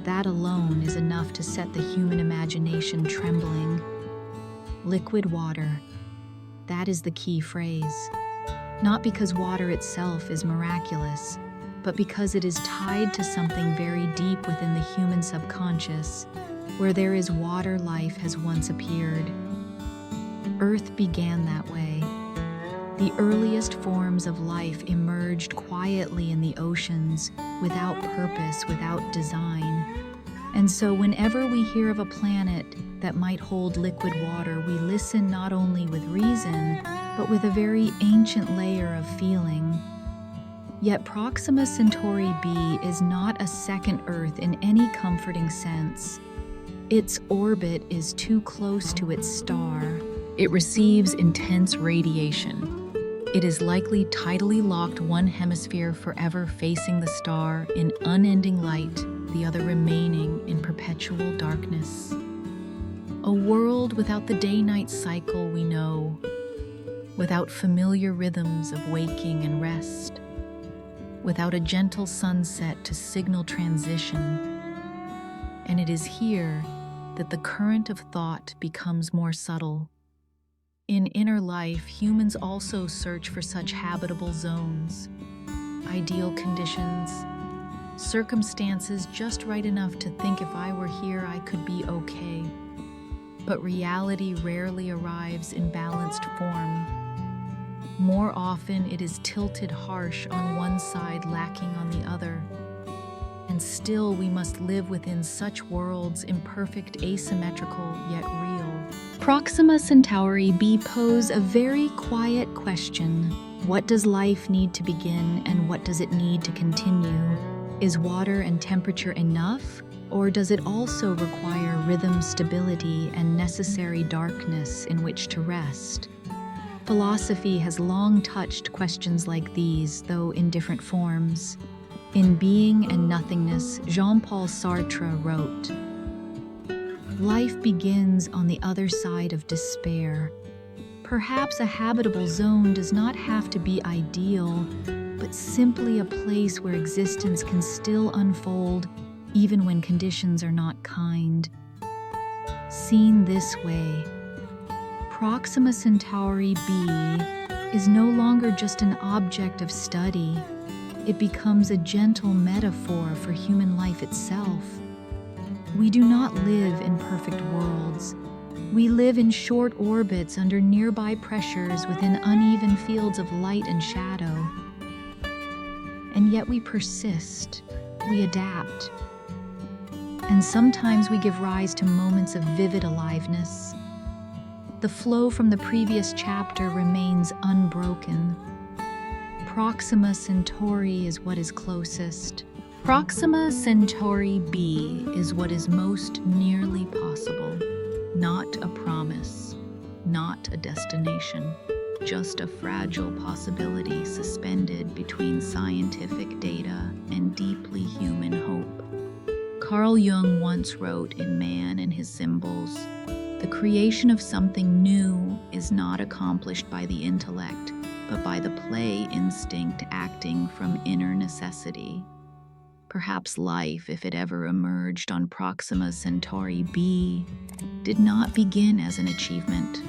That alone is enough to set the human imagination trembling. Liquid water. That is the key phrase. Not because water itself is miraculous, but because it is tied to something very deep within the human subconscious. Where there is water, life has once appeared. Earth began that way. The earliest forms of life emerged quietly in the oceans, without purpose, without design. And so whenever we hear of a planet that might hold liquid water, we listen not only with reason, but with a very ancient layer of feeling. Yet Proxima Centauri b is not a second Earth in any comforting sense. Its orbit is too close to its star. It receives intense radiation. It is likely tidally locked, one hemisphere forever facing the star in unending light, the other remaining in perpetual darkness. A world without the day-night cycle we know, without familiar rhythms of waking and rest, without a gentle sunset to signal transition. And it is here that the current of thought becomes more subtle. In inner life, humans also search for such habitable zones, ideal conditions, circumstances just right enough to think if I were here, I could be okay. But reality rarely arrives in balanced form. More often, it is tilted harsh on one side, lacking on the other. And still, we must live within such worlds, imperfect, asymmetrical, yet real. Proxima Centauri b pose a very quiet question. What does life need to begin, and what does it need to continue? Is water and temperature enough, or does it also require rhythm, stability, and necessary darkness in which to rest? Philosophy has long touched questions like these, though in different forms. In Being and Nothingness, Jean-Paul Sartre wrote, "Life begins on the other side of despair. Perhaps a habitable zone does not have to be ideal, but simply a place where existence can still unfold even when conditions are not kind." Seen this way, Proxima Centauri b is no longer just an object of study. It becomes a gentle metaphor for human life itself. We do not live in perfect worlds. We live in short orbits under nearby pressures within uneven fields of light and shadow. And yet we persist, we adapt. And sometimes we give rise to moments of vivid aliveness. The flow from the previous chapter remains unbroken. Proxima Centauri is what is closest. Proxima Centauri b is what is most nearly possible. Not a promise, not a destination, just a fragile possibility suspended between scientific data and deeply human hope. Carl Jung once wrote in Man and His Symbols, "The creation of something new is not accomplished by the intellect, but by the play instinct acting from inner necessity." Perhaps life, if it ever emerged on Proxima Centauri b, did not begin as an achievement,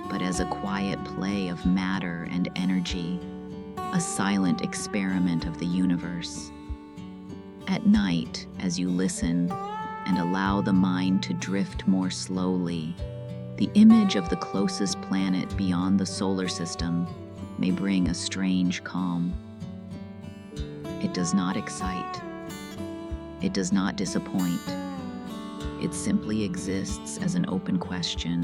but as a quiet play of matter and energy, a silent experiment of the universe. At night, as you listen and allow the mind to drift more slowly, the image of the closest planet beyond the solar system may bring a strange calm. It does not excite. It does not disappoint. It simply exists as an open question,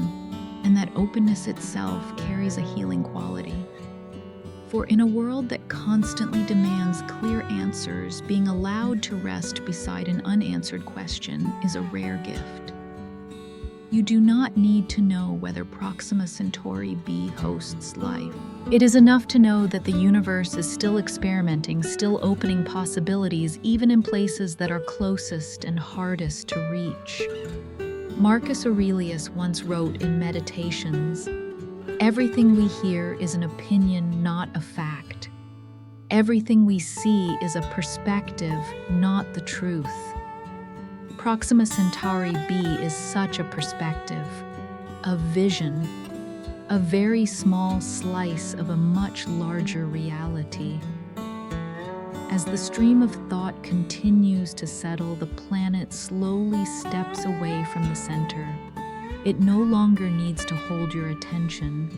and that openness itself carries a healing quality. For in a world that constantly demands clear answers, being allowed to rest beside an unanswered question is a rare gift. You do not need to know whether Proxima Centauri b hosts life. It is enough to know that the universe is still experimenting, still opening possibilities, even in places that are closest and hardest to reach. Marcus Aurelius once wrote in Meditations, "Everything we hear is an opinion, not a fact. Everything we see is a perspective, not the truth." Proxima Centauri b is such a perspective, a vision, a very small slice of a much larger reality. As the stream of thought continues to settle, the planet slowly steps away from the center. It no longer needs to hold your attention.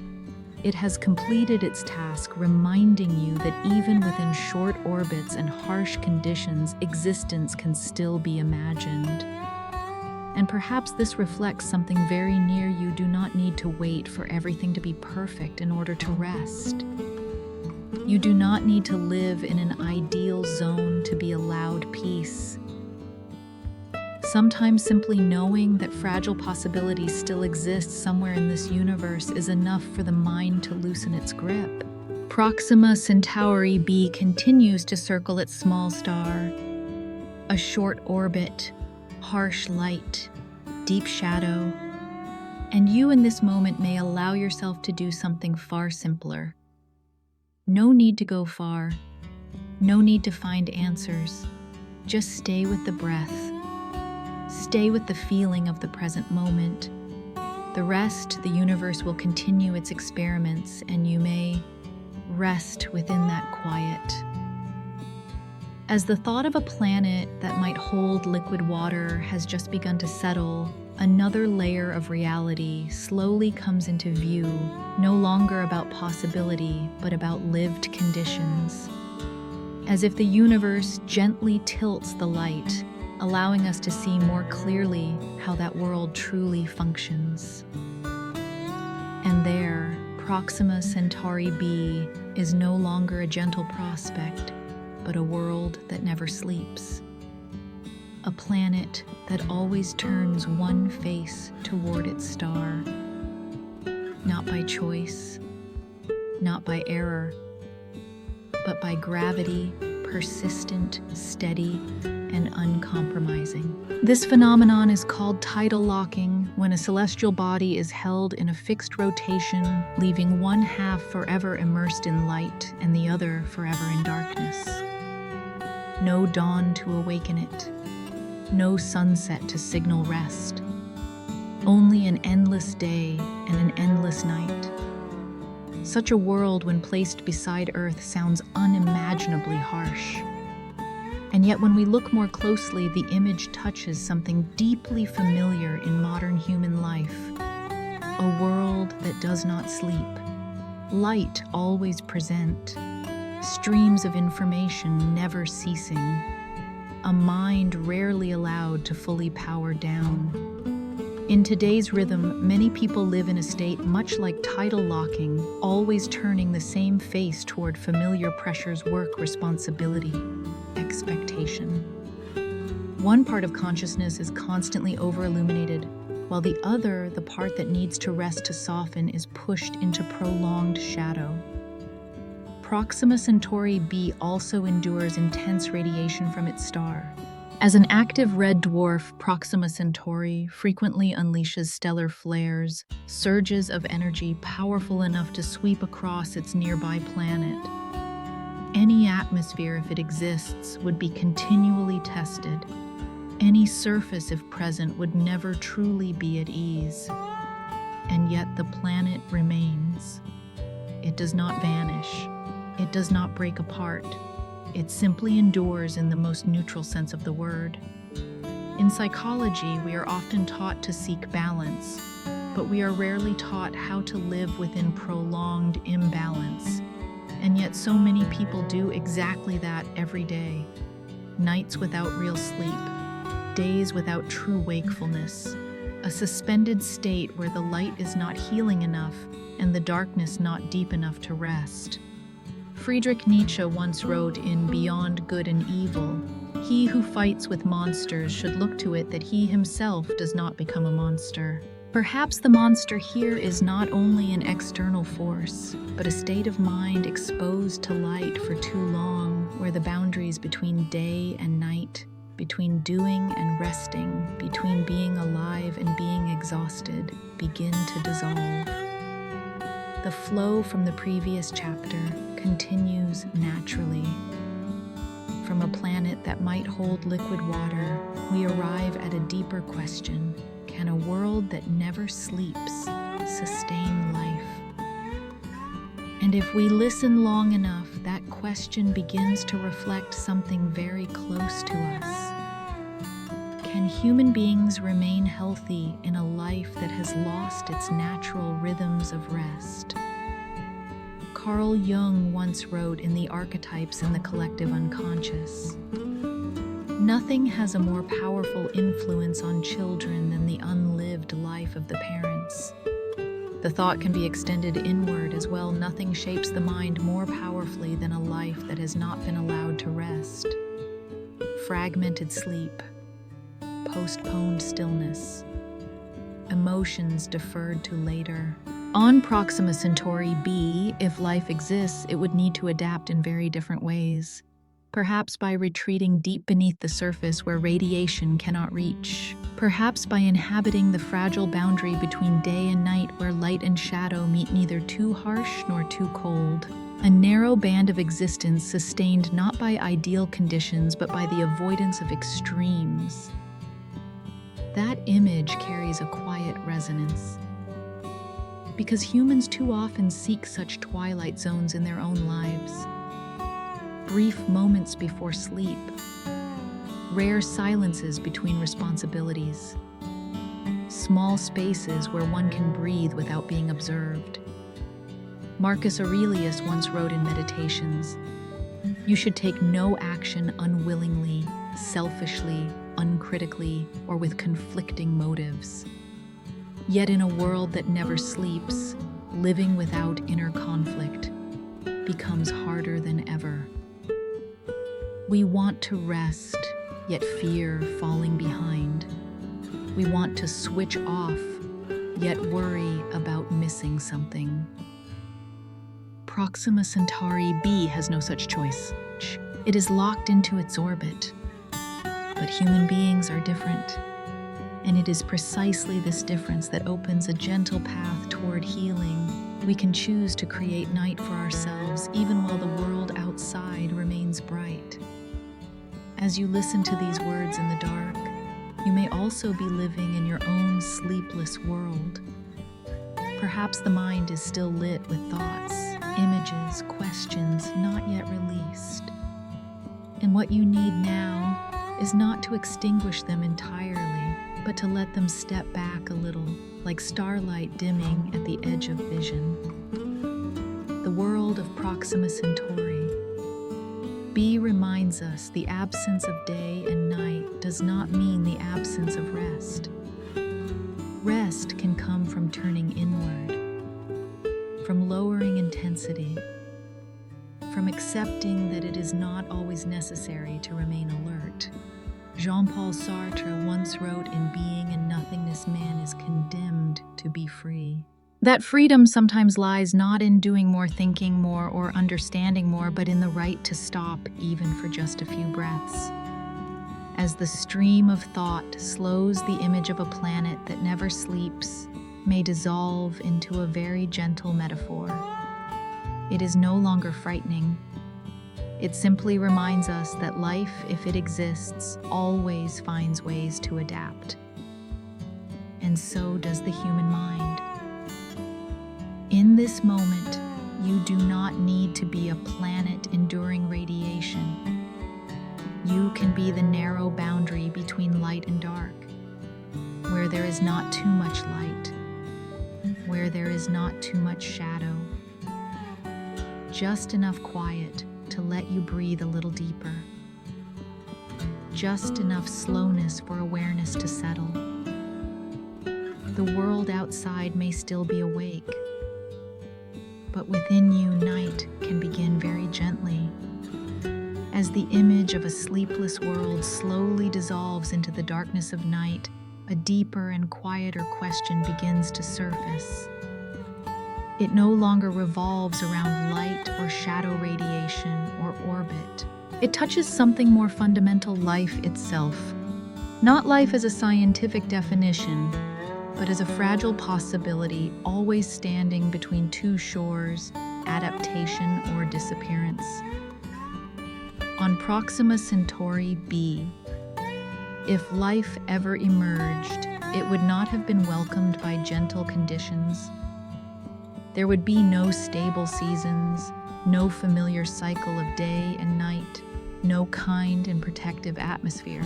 It has completed its task, reminding you that even within short orbits and harsh conditions, existence can still be imagined. And perhaps this reflects something very near you. Do not need to wait for everything to be perfect in order to rest. You do not need to live in an ideal zone to be allowed peace. Sometimes simply knowing that fragile possibilities still exist somewhere in this universe is enough for the mind to loosen its grip. Proxima Centauri b continues to circle its small star. A short orbit, harsh light, deep shadow. And you in this moment may allow yourself to do something far simpler. No need to go far. No need to find answers. Just stay with the breath. Stay with the feeling of the present moment. The rest, the universe will continue its experiments, and you may rest within that quiet. As the thought of a planet that might hold liquid water has just begun to settle, another layer of reality slowly comes into view, no longer about possibility, but about lived conditions. As if the universe gently tilts the light, allowing us to see more clearly how that world truly functions. And there, Proxima Centauri b is no longer a gentle prospect, but a world that never sleeps. A planet that always turns one face toward its star. Not by choice, not by error, but by gravity, persistent, steady, and uncompromising. This phenomenon is called tidal locking, when a celestial body is held in a fixed rotation, leaving one half forever immersed in light and the other forever in darkness. No dawn to awaken it, no sunset to signal rest, only an endless day and an endless night. Such a world, when placed beside Earth, sounds unimaginably harsh. And yet when we look more closely, the image touches something deeply familiar in modern human life. a world that does not sleep, light always present, streams of information never ceasing, a mind rarely allowed to fully power down. In today's rhythm, many people live in a state much like tidal locking, always turning the same face toward familiar pressures: work, responsibility, expectation. One part of consciousness is constantly over-illuminated, while the other, the part that needs to rest to soften, is pushed into prolonged shadow. Proxima Centauri b also endures intense radiation from its star. As an active red dwarf, Proxima Centauri frequently unleashes stellar flares, surges of energy powerful enough to sweep across its nearby planet. Any atmosphere, if it exists, would be continually tested. Any surface, if present, would never truly be at ease. And yet the planet remains. It does not vanish. It does not break apart. It simply endures in the most neutral sense of the word. In psychology, we are often taught to seek balance, but we are rarely taught how to live within prolonged imbalance. And yet so many people do exactly that every day. Nights without real sleep, days without true wakefulness, a suspended state where the light is not healing enough and the darkness not deep enough to rest. Friedrich Nietzsche once wrote in Beyond Good and Evil, "He who fights with monsters should look to it that he himself does not become a monster." Perhaps the monster here is not only an external force, but a state of mind exposed to light for too long, where the boundaries between day and night, between doing and resting, between being alive and being exhausted, begin to dissolve. The flow from the previous chapter continues naturally. From a planet that might hold liquid water, we arrive at a deeper question: can a world that never sleeps sustain life? And if we listen long enough, that question begins to reflect something very close to us. Can human beings remain healthy in a life that has lost its natural rhythms of rest? Carl Jung once wrote in The Archetypes and the Collective Unconscious, "Nothing has a more powerful influence on children than the unlived life of the parents." The thought can be extended inward as well. Nothing shapes the mind more powerfully than a life that has not been allowed to rest. Fragmented sleep, postponed stillness, emotions deferred to later. On Proxima Centauri b, if life exists, it would need to adapt in very different ways. Perhaps by retreating deep beneath the surface where radiation cannot reach. Perhaps by inhabiting the fragile boundary between day and night where light and shadow meet neither too harsh nor too cold. A narrow band of existence sustained not by ideal conditions but by the avoidance of extremes. That image carries a quiet resonance. Because humans too often seek such twilight zones in their own lives. Brief moments before sleep, rare silences between responsibilities, small spaces where one can breathe without being observed. Marcus Aurelius once wrote in Meditations, "You should take no action unwillingly, selfishly, uncritically, or with conflicting motives." Yet in a world that never sleeps, living without inner conflict becomes harder than ever. We want to rest, yet fear falling behind. We want to switch off, yet worry about missing something. Proxima Centauri b has no such choice. It is locked into its orbit. But human beings are different. And it is precisely this difference that opens a gentle path toward healing. We can choose to create night for ourselves even while the world outside remains bright. As you listen to these words in the dark, you may also be living in your own sleepless world. Perhaps the mind is still lit with thoughts, images, questions not yet released. And what you need now is not to extinguish them entirely, but to let them step back a little, like starlight dimming at the edge of vision. The world of Proxima Centauri. B reminds us the absence of day and night does not mean the absence of rest. Rest can come from turning inward, from lowering intensity, from accepting that it is not always necessary to remain alert. Jean-Paul Sartre once wrote, "In being and nothingness, man is condemned to be free." That freedom sometimes lies not in doing more, thinking more, or understanding more, but in the right to stop, even for just a few breaths. As the stream of thought slows, the image of a planet that never sleeps may dissolve into a very gentle metaphor. It is no longer frightening. It simply reminds us that life, if it exists, always finds ways to adapt. And so does the human mind. In this moment, you do not need to be a planet enduring radiation. You can be the narrow boundary between light and dark, where there is not too much light, where there is not too much shadow, just enough quiet to let you breathe a little deeper, just enough slowness for awareness to settle. The world outside may still be awake, but within you, night can begin very gently. As the image of a sleepless world slowly dissolves into the darkness of night, a deeper and quieter question begins to surface. It no longer revolves around light or shadow radiation or orbit. It touches something more fundamental: life itself. Not life as a scientific definition, but as a fragile possibility always standing between two shores, adaptation or disappearance. On Proxima Centauri b, if life ever emerged, it would not have been welcomed by gentle conditions. There would be no stable seasons, no familiar cycle of day and night, no kind and protective atmosphere.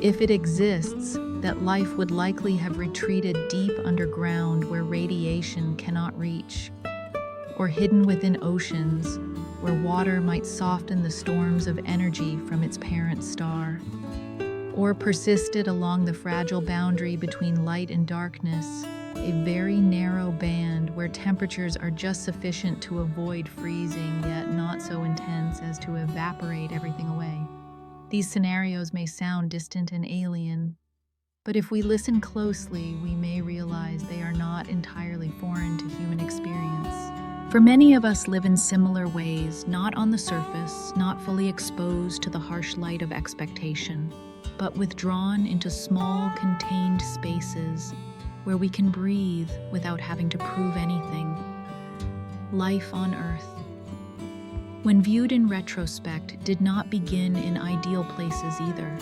If it exists, that life would likely have retreated deep underground where radiation cannot reach, or hidden within oceans where water might soften the storms of energy from its parent star, or persisted along the fragile boundary between light and darkness, a very narrow band where temperatures are just sufficient to avoid freezing, yet not so intense as to evaporate everything away. These scenarios may sound distant and alien, but if we listen closely, we may realize they are not entirely foreign to human experience. For many of us live in similar ways, not on the surface, not fully exposed to the harsh light of expectation, but withdrawn into small, contained spaces where we can breathe without having to prove anything. Life on Earth, when viewed in retrospect, did not begin in ideal places either.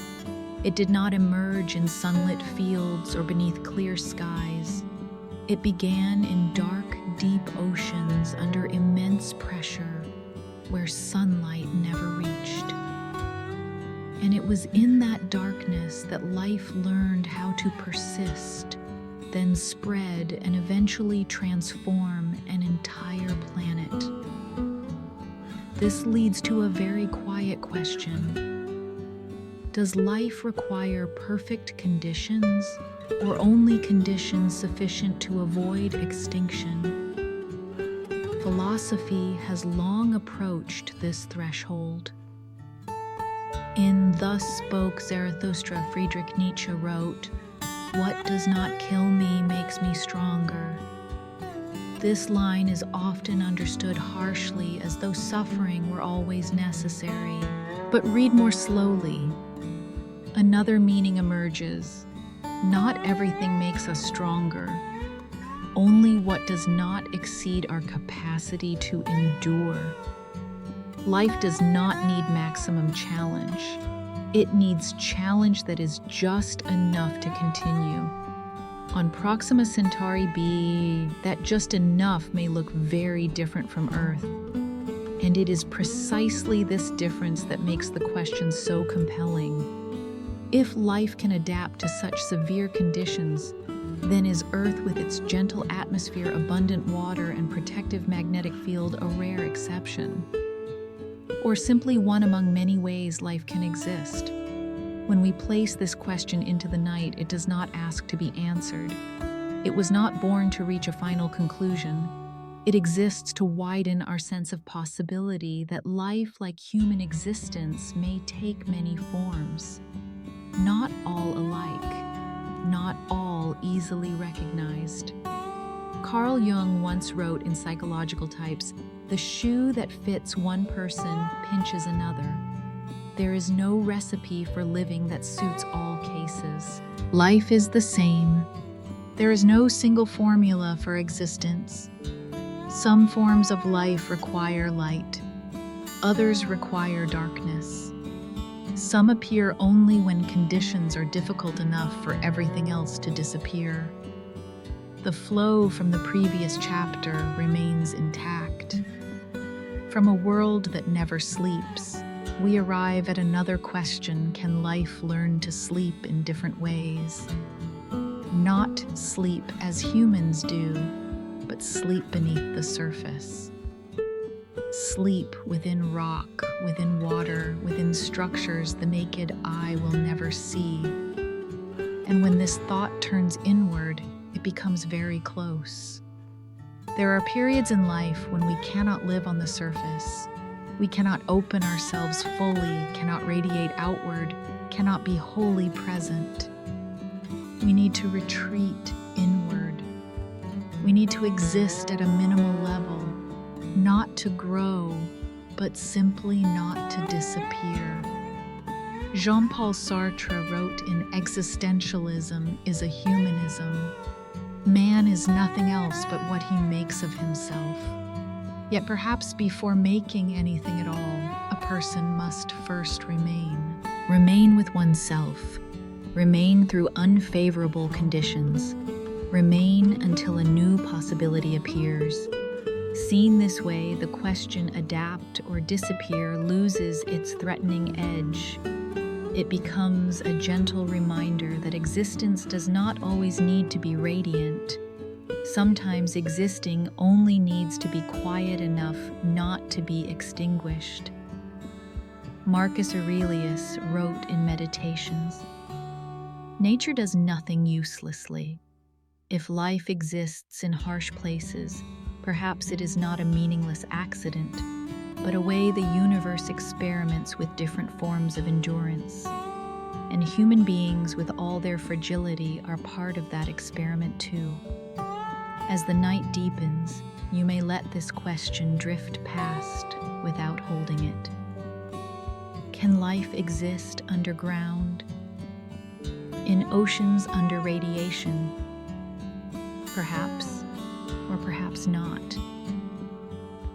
It did not emerge in sunlit fields or beneath clear skies. It began in dark, deep oceans under immense pressure, where sunlight never reached. And it was in that darkness that life learned how to persist, then spread and eventually transform an entire planet. This leads to a very quiet question. Does life require perfect conditions, or only conditions sufficient to avoid extinction? Philosophy has long approached this threshold. In Thus Spoke Zarathustra, Friedrich Nietzsche wrote, "What does not kill me makes me stronger." This line is often understood harshly, as though suffering were always necessary. But read more slowly. Another meaning emerges. Not everything makes us stronger. Only what does not exceed our capacity to endure. Life does not need maximum challenge. It needs challenge that is just enough to continue. On Proxima Centauri b, that just enough may look very different from Earth. And it is precisely this difference that makes the question so compelling. If life can adapt to such severe conditions, then is Earth with its gentle atmosphere, abundant water, and protective magnetic field a rare exception? Or simply one among many ways life can exist? When we place this question into the night, it does not ask to be answered. It was not born to reach a final conclusion. It exists to widen our sense of possibility that life, like human existence, may take many forms. Not all alike, not all easily recognized. Carl Jung once wrote in Psychological Types, "The shoe that fits one person pinches another. There is no recipe for living that suits all cases. Life is the same. There is no single formula for existence. Some forms of life require light. Others require darkness. Some appear only when conditions are difficult enough for everything else to disappear." The flow from the previous chapter remains intact. From a world that never sleeps, we arrive at another question: can life learn to sleep in different ways? Not sleep as humans do, but sleep beneath the surface. Sleep within rock, within water, within structures the naked eye will never see. And when this thought turns inward, it becomes very close. There are periods in life when we cannot live on the surface. We cannot open ourselves fully, cannot radiate outward, cannot be wholly present. We need to retreat inward. We need to exist at a minimal level, not to grow, but simply not to disappear. Jean-Paul Sartre wrote in Existentialism is a Humanism. Man is nothing else but what he makes of himself. Yet perhaps before making anything at all, a person must first remain. Remain with oneself. Remain through unfavorable conditions. Remain until a new possibility appears. Seen this way, the question adapt or disappear loses its threatening edge. It becomes a gentle reminder that existence does not always need to be radiant. Sometimes existing only needs to be quiet enough not to be extinguished. Marcus Aurelius wrote in Meditations, "Nature does nothing uselessly. If life exists in harsh places, perhaps it is not a meaningless accident, but a way the universe experiments with different forms of endurance. And human beings, with all their fragility, are part of that experiment too." As the night deepens, you may let this question drift past without holding it. Can life exist underground? In oceans under radiation? Perhaps, or perhaps not.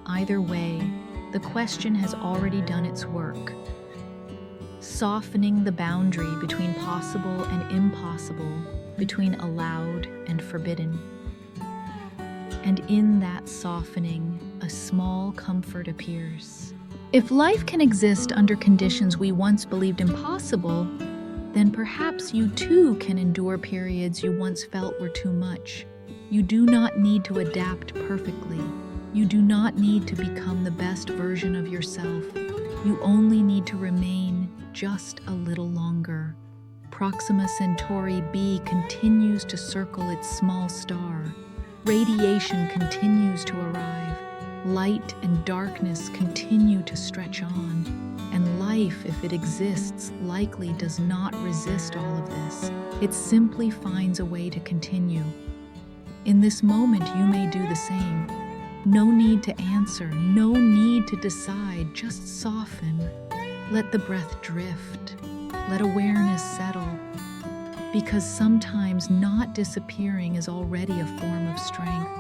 Either way, the question has already done its work, softening the boundary between possible and impossible, between allowed and forbidden. And in that softening, a small comfort appears. If life can exist under conditions we once believed impossible, then perhaps you too can endure periods you once felt were too much. You do not need to adapt perfectly. You do not need to become the best version of yourself. You only need to remain just a little longer. Proxima Centauri b continues to circle its small star. Radiation continues to arrive. Light and darkness continue to stretch on. And life, if it exists, likely does not resist all of this. It simply finds a way to continue. In this moment, you may do the same. No need to answer, no need to decide, just soften. Let the breath drift. Let awareness settle. Because sometimes not disappearing is already a form of strength.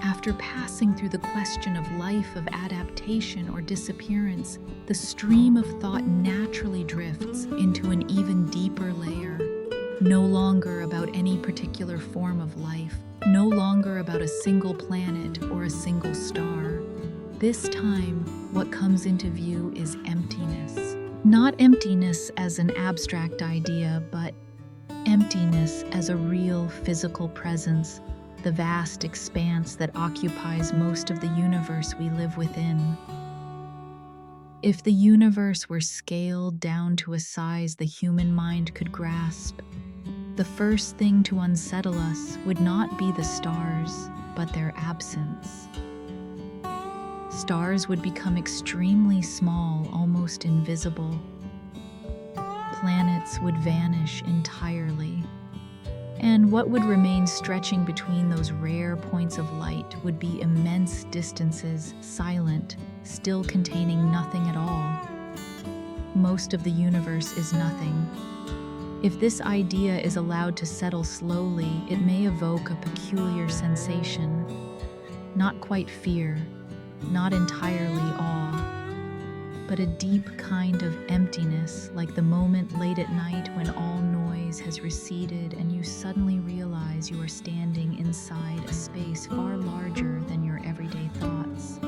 After passing through the question of life, of adaptation or disappearance, the stream of thought naturally drifts into an even deeper layer. No longer about any particular form of life, no longer about a single planet or a single star. This time, what comes into view is emptiness. Not emptiness as an abstract idea, but emptiness as a real physical presence, the vast expanse that occupies most of the universe we live within. If the universe were scaled down to a size the human mind could grasp, the first thing to unsettle us would not be the stars, but their absence. Stars would become extremely small, almost invisible. Planets would vanish entirely. And what would remain stretching between those rare points of light would be immense distances, silent, still containing nothing at all. Most of the universe is nothing. If this idea is allowed to settle slowly, it may evoke a peculiar sensation. Not quite fear, not entirely awe, but a deep kind of emptiness, like the moment late at night when all noise has receded and you suddenly realize you are standing inside a space far larger than your everyday thoughts.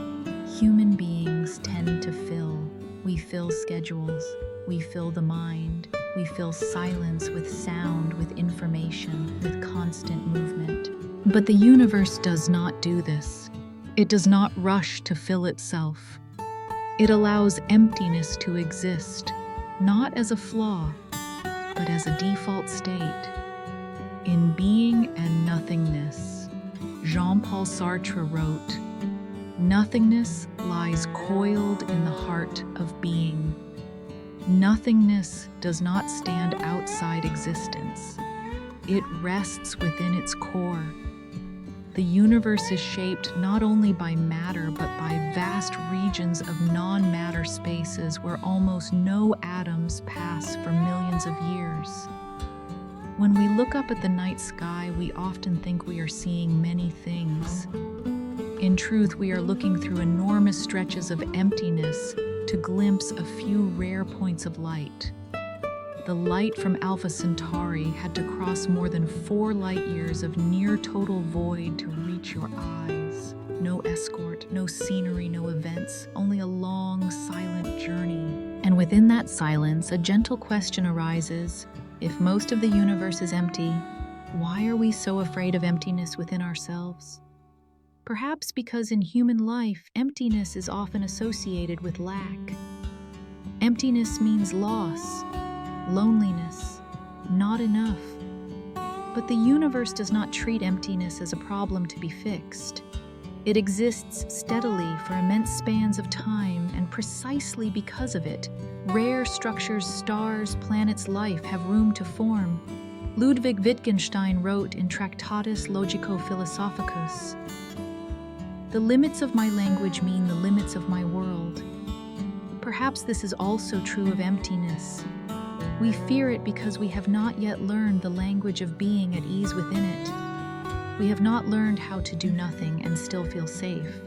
Human beings tend to fill. We fill schedules. We fill the mind. We fill silence with sound, with information, with constant movement. But the universe does not do this. It does not rush to fill itself. It allows emptiness to exist, not as a flaw, but as a default state. In being and nothingness, Jean-Paul Sartre wrote, "Nothingness lies coiled in the heart of being." Nothingness does not stand outside existence. It rests within its core. The universe is shaped not only by matter, but by vast regions of non-matter spaces where almost no atoms pass for millions of years. When we look up at the night sky, we often think we are seeing many things. In truth, we are looking through enormous stretches of emptiness to glimpse a few rare points of light. The light from Alpha Centauri had to cross more than 4 light-years of near-total void to reach your eyes. No escort, no scenery, no events, only a long, silent journey. And within that silence, a gentle question arises. If most of the universe is empty, why are we so afraid of emptiness within ourselves? Perhaps because in human life, emptiness is often associated with lack. Emptiness means loss, loneliness, not enough. But the universe does not treat emptiness as a problem to be fixed. It exists steadily for immense spans of time, and precisely because of it, rare structures, stars, planets, life have room to form. Ludwig Wittgenstein wrote in Tractatus Logico-Philosophicus, "The limits of my language mean the limits of my world." Perhaps this is also true of emptiness. We fear it because we have not yet learned the language of being at ease within it. We have not learned how to do nothing and still feel safe.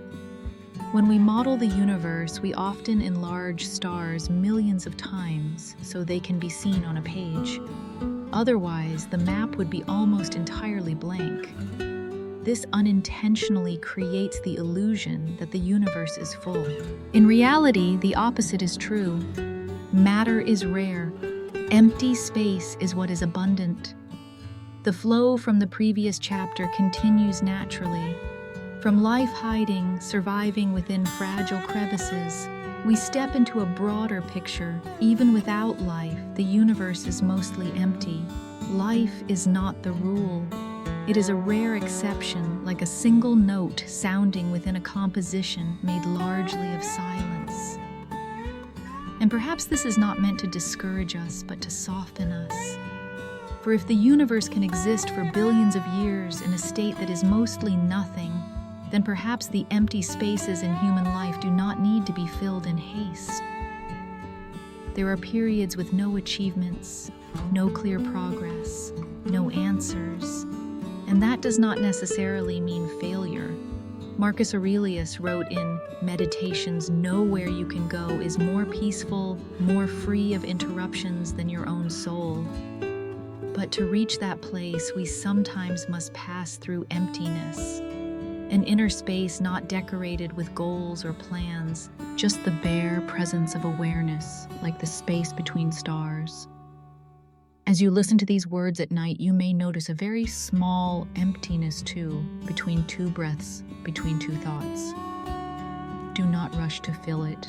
When we model the universe, we often enlarge stars millions of times so they can be seen on a page. Otherwise, the map would be almost entirely blank. This unintentionally creates the illusion that the universe is full. In reality, the opposite is true. Matter is rare. Empty space is what is abundant. The flow from the previous chapter continues naturally. From life hiding, surviving within fragile crevices, we step into a broader picture. Even without life, the universe is mostly empty. Life is not the rule. It is a rare exception, like a single note sounding within a composition made largely of silence. And perhaps this is not meant to discourage us, but to soften us. For if the universe can exist for billions of years in a state that is mostly nothing, then perhaps the empty spaces in human life do not need to be filled in haste. There are periods with no achievements, no clear progress, no answers, and that does not necessarily mean failure. Marcus Aurelius wrote in Meditations, "Nowhere you can go is more peaceful, more free of interruptions than your own soul." But to reach that place, we sometimes must pass through emptiness. an inner space not decorated with goals or plans, just the bare presence of awareness, like the space between stars. As you listen to these words at night, you may notice a very small emptiness too, between two breaths, between two thoughts. Do not rush to fill it.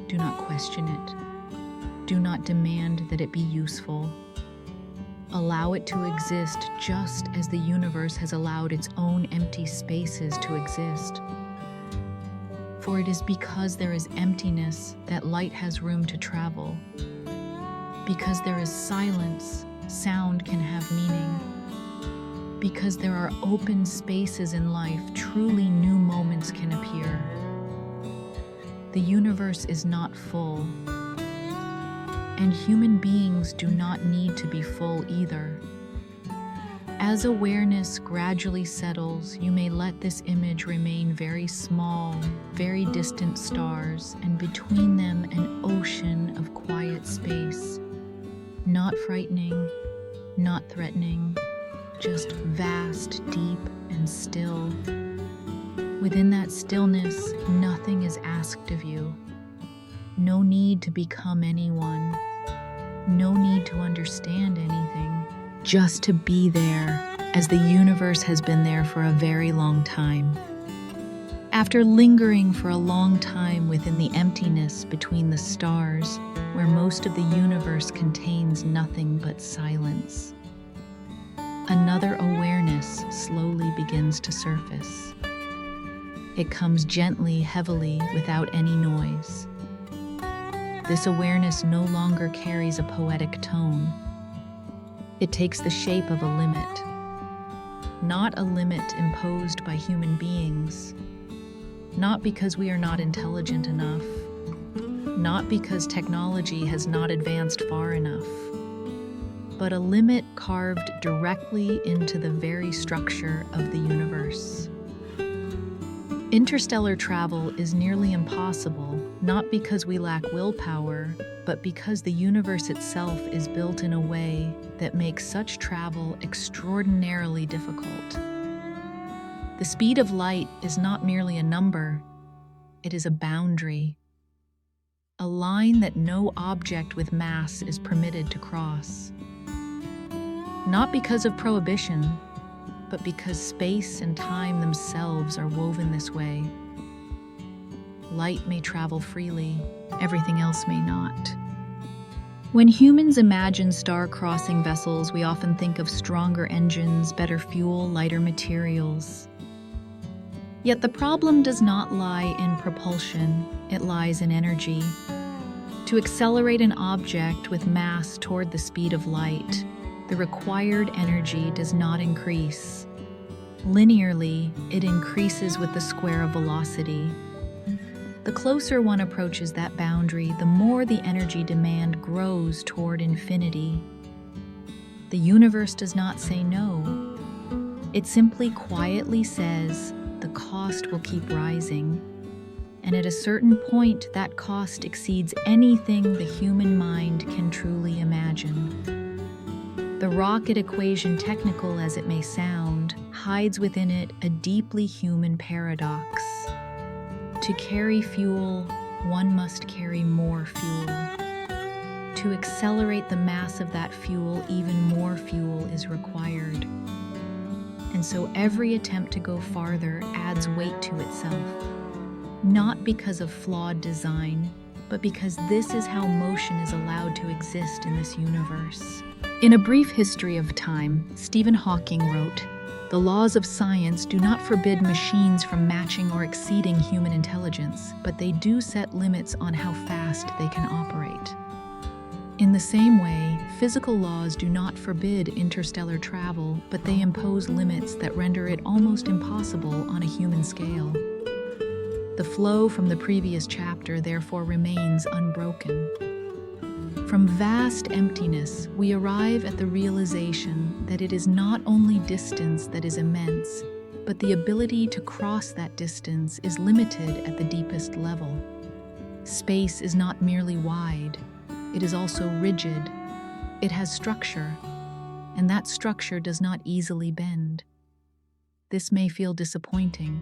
Do not question it. Do not demand that it be useful. Allow it to exist just as the universe has allowed its own empty spaces to exist. For it is because there is emptiness that light has room to travel. Because there is silence, sound can have meaning. Because there are open spaces in life, truly new moments can appear. The universe is not full, and human beings do not need to be full either. As awareness gradually settles, you may let this image remain very small, very distant stars, and between them an ocean of quiet space. Not frightening, not threatening, just vast, deep, and still. Within that stillness, nothing is asked of you. No need to become anyone. No need to understand anything. Just to be there, as the universe has been there for a very long time. After lingering for a long time within the emptiness between the stars, where most of the universe contains nothing but silence, another awareness slowly begins to surface. It comes gently, heavily, without any noise. This awareness no longer carries a poetic tone. It takes the shape of a limit. Not a limit imposed by human beings. Not because we are not intelligent enough. Not because technology has not advanced far enough. But a limit carved directly into the very structure of the universe. Interstellar travel is nearly impossible, not because we lack willpower, but because the universe itself is built in a way that makes such travel extraordinarily difficult. The speed of light is not merely a number, it is a boundary, a line that no object with mass is permitted to cross. Not because of prohibition, but because space and time themselves are woven this way. Light may travel freely, everything else may not. When humans imagine star-crossing vessels, we often think of stronger engines, better fuel, lighter materials. Yet the problem does not lie in propulsion, it lies in energy. To accelerate an object with mass toward the speed of light, the required energy does not increase. Linearly, it increases with the square of velocity. The closer one approaches that boundary, the more the energy demand grows toward infinity. The universe does not say no. It simply quietly says the cost will keep rising. And at a certain point, that cost exceeds anything the human mind can truly imagine. The rocket equation, technical as it may sound, hides within it a deeply human paradox. To carry fuel, one must carry more fuel. To accelerate the mass of that fuel, even more fuel is required. And so every attempt to go farther adds weight to itself. Not because of flawed design, but because this is how motion is allowed to exist in this universe. In A Brief History of Time, Stephen Hawking wrote, "The laws of science do not forbid machines from matching or exceeding human intelligence, but they do set limits on how fast they can operate." In the same way, physical laws do not forbid interstellar travel, but they impose limits that render it almost impossible on a human scale. The flow from the previous chapter therefore remains unbroken. From vast emptiness, we arrive at the realization that it is not only distance that is immense, but the ability to cross that distance is limited at the deepest level. Space is not merely wide, it is also rigid. It has structure, and that structure does not easily bend. this may feel disappointing,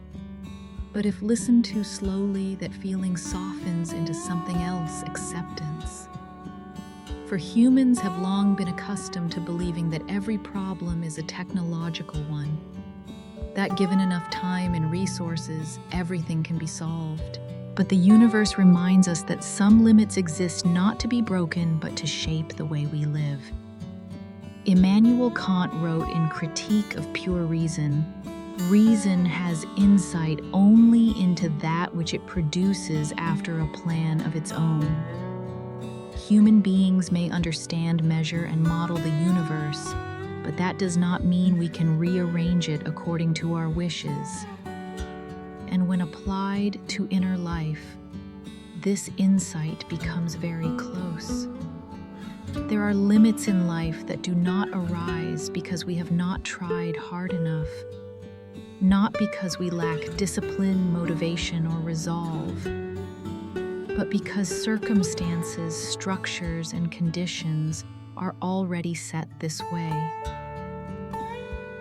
but if listened to slowly, that feeling softens into something else, acceptance. For humans have long been accustomed to believing that every problem is a technological one, that given enough time and resources, everything can be solved. But the universe reminds us that some limits exist not to be broken, but to shape the way we live. Immanuel Kant wrote in Critique of Pure Reason, "Reason has insight only into that which it produces after a plan of its own." Human beings may understand, measure, and model the universe, but that does not mean we can rearrange it according to our wishes. And when applied to inner life, this insight becomes very close. There are limits in life that do not arise because we have not tried hard enough, not because we lack discipline, motivation, or resolve, but because circumstances, structures, and conditions are already set this way.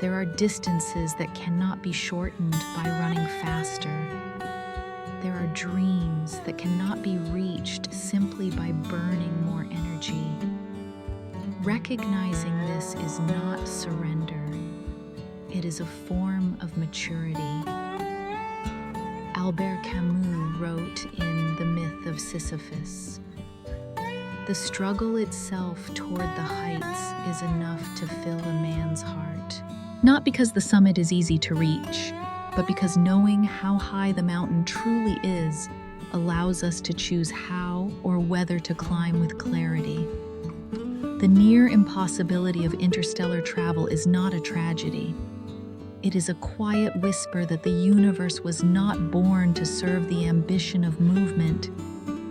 There are distances that cannot be shortened by running faster. There are dreams that cannot be reached simply by burning more energy. Recognizing this is not surrender. It is a form of maturity. Albert Camus wrote in The Myth of Sisyphus, "The struggle itself toward the heights is enough to fill a man's heart." Not because the summit is easy to reach, but because knowing how high the mountain truly is allows us to choose how or whether to climb with clarity. The near impossibility of interstellar travel is not a tragedy. It is a quiet whisper that the universe was not born to serve the ambition of movement,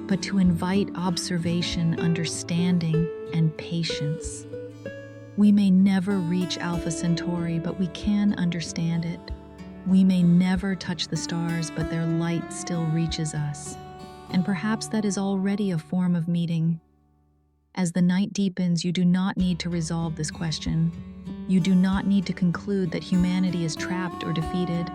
but to invite observation, understanding, and patience. We may never reach Alpha Centauri, but we can understand it. We may never touch the stars, but their light still reaches us. And perhaps that is already a form of meeting. As the night deepens, you do not need to resolve this question. You do not need to conclude that humanity is trapped or defeated.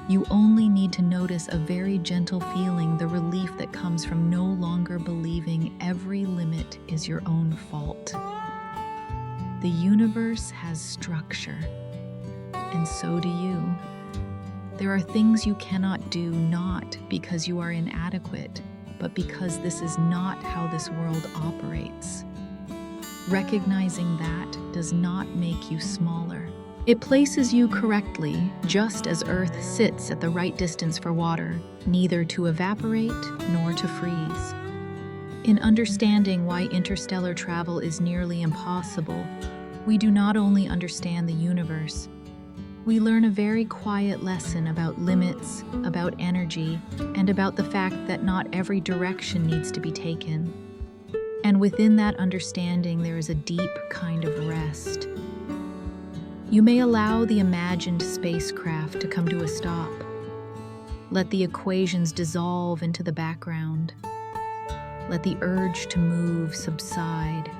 You only need to notice a very gentle feeling, the relief that comes from no longer believing every limit is your own fault. The universe has structure, and so do you. There are things you cannot do, not because you are inadequate, but because this is not how this world operates. Recognizing that does not make you smaller. It places you correctly, just as Earth sits at the right distance for water, neither to evaporate nor to freeze. In understanding why interstellar travel is nearly impossible, we do not only understand the universe, we learn a very quiet lesson about limits, about energy, and about the fact that not every direction needs to be taken. And within that understanding, there is a deep kind of rest. You may allow the imagined spacecraft to come to a stop. Let the equations dissolve into the background. Let the urge to move subside,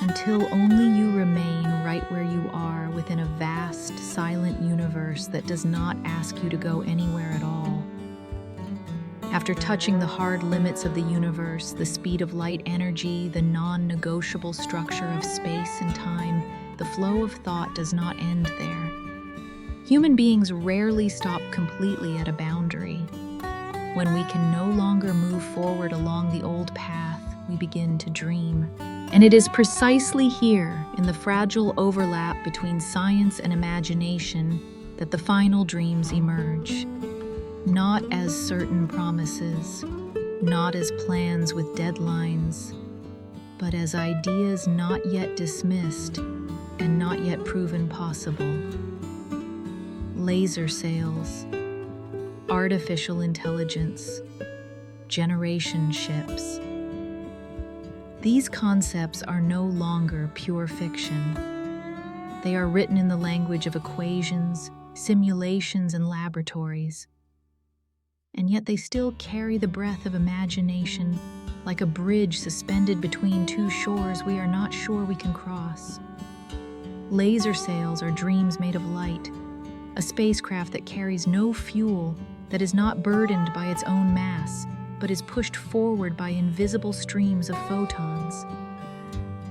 until only you remain right where you are within a vast, silent universe that does not ask you to go anywhere at all. After touching the hard limits of the universe, the speed of light energy, the non-negotiable structure of space and time, the flow of thought does not end there. Human beings rarely stop completely at a boundary. When we can no longer move forward along the old path, we begin to dream. And it is precisely here, in the fragile overlap between science and imagination, that the final dreams emerge. Not as certain promises, not as plans with deadlines, but as ideas not yet dismissed and not yet proven possible. Laser sails, artificial intelligence, generation ships. These concepts are no longer pure fiction. They are written in the language of equations, simulations, and laboratories. And yet they still carry the breath of imagination, like a bridge suspended between two shores we are not sure we can cross. Laser sails are dreams made of light, a spacecraft that carries no fuel, that is not burdened by its own mass, but is pushed forward by invisible streams of photons.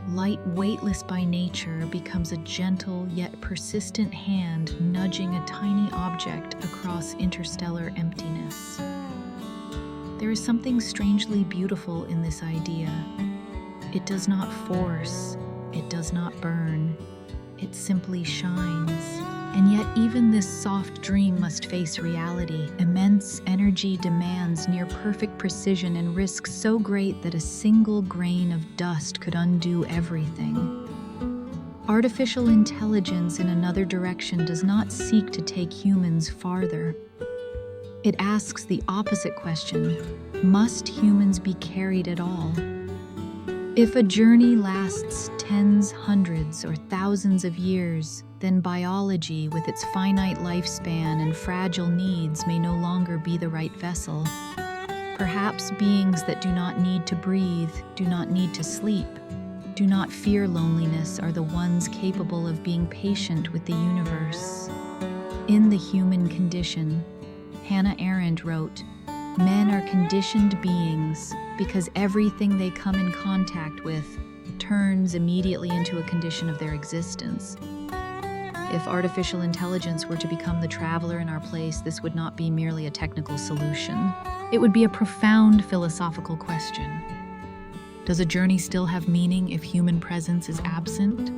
Light, weightless by nature, becomes a gentle yet persistent hand nudging a tiny object across interstellar emptiness. There is something strangely beautiful in this idea. It does not force, it does not burn, it simply shines. And yet even this soft dream must face reality. Immense energy demands near perfect precision and risks so great that a single grain of dust could undo everything. Artificial intelligence in another direction does not seek to take humans farther. It asks the opposite question: must humans be carried at all? If a journey lasts tens, hundreds, or thousands of years, then biology, with its finite lifespan and fragile needs, may no longer be the right vessel. Perhaps beings that do not need to breathe, do not need to sleep, do not fear loneliness are the ones capable of being patient with the universe. In The Human Condition, Hannah Arendt wrote, "Men are conditioned beings because everything they come in contact with turns immediately into a condition of their existence." If artificial intelligence were to become the traveler in our place, this would not be merely a technical solution. It would be a profound philosophical question. Does a journey still have meaning if human presence is absent?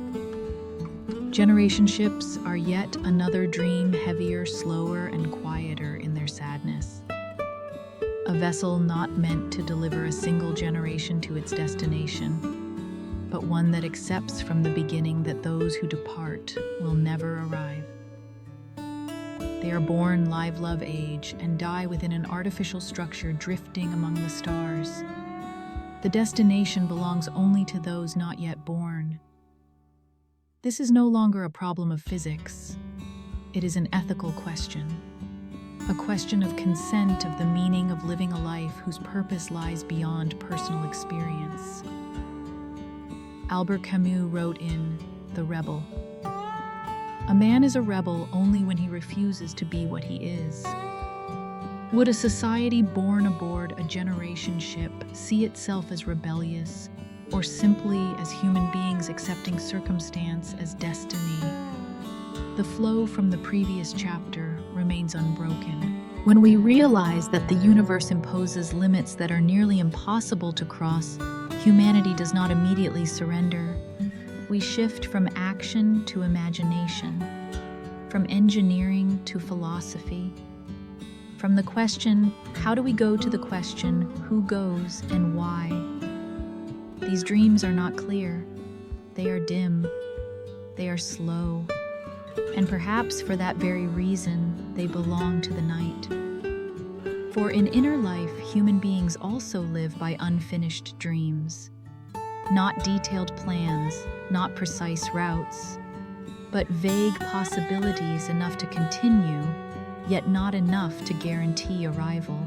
Generation ships are yet another dream, heavier, slower, and quieter in their sadness. A vessel not meant to deliver a single generation to its destination, but one that accepts from the beginning that those who depart will never arrive. They are born live, love, age, and die within an artificial structure drifting among the stars. The destination belongs only to those not yet born. This is no longer a problem of physics. It is an ethical question. A question of consent, of the meaning of living a life whose purpose lies beyond personal experience. Albert Camus wrote in The Rebel, "A man is a rebel only when he refuses to be what he is." Would a society born aboard a generation ship see itself as rebellious, or simply as human beings accepting circumstance as destiny? The flow from the previous chapter remains unbroken. When we realize that the universe imposes limits that are nearly impossible to cross, humanity does not immediately surrender. We shift from action to imagination, from engineering to philosophy, from the question, how do we go, to the question, who goes and why? These dreams are not clear. They are dim. They are slow. And perhaps for that very reason, they belong to the night. For in inner life, human beings also live by unfinished dreams. Not detailed plans, not precise routes, but vague possibilities enough to continue, yet not enough to guarantee arrival.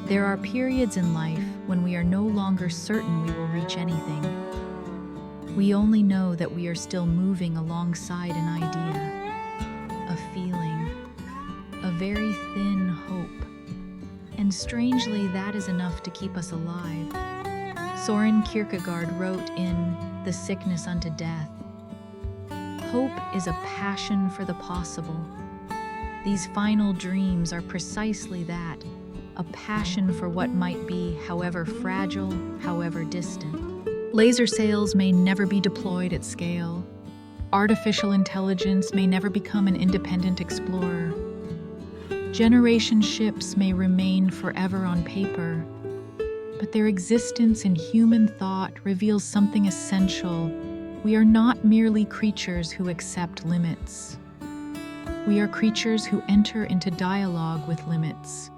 There are periods in life when we are no longer certain we will reach anything. We only know that we are still moving alongside an idea, a feeling, a very thin hope. And strangely, that is enough to keep us alive. Soren Kierkegaard wrote in The Sickness Unto Death, "Hope is a passion for the possible." These final dreams are precisely that, a passion for what might be, however fragile, however distant. Laser sails may never be deployed at scale. Artificial intelligence may never become an independent explorer. Generation ships may remain forever on paper, but their existence in human thought reveals something essential. We are not merely creatures who accept limits. We are creatures who enter into dialogue with limits.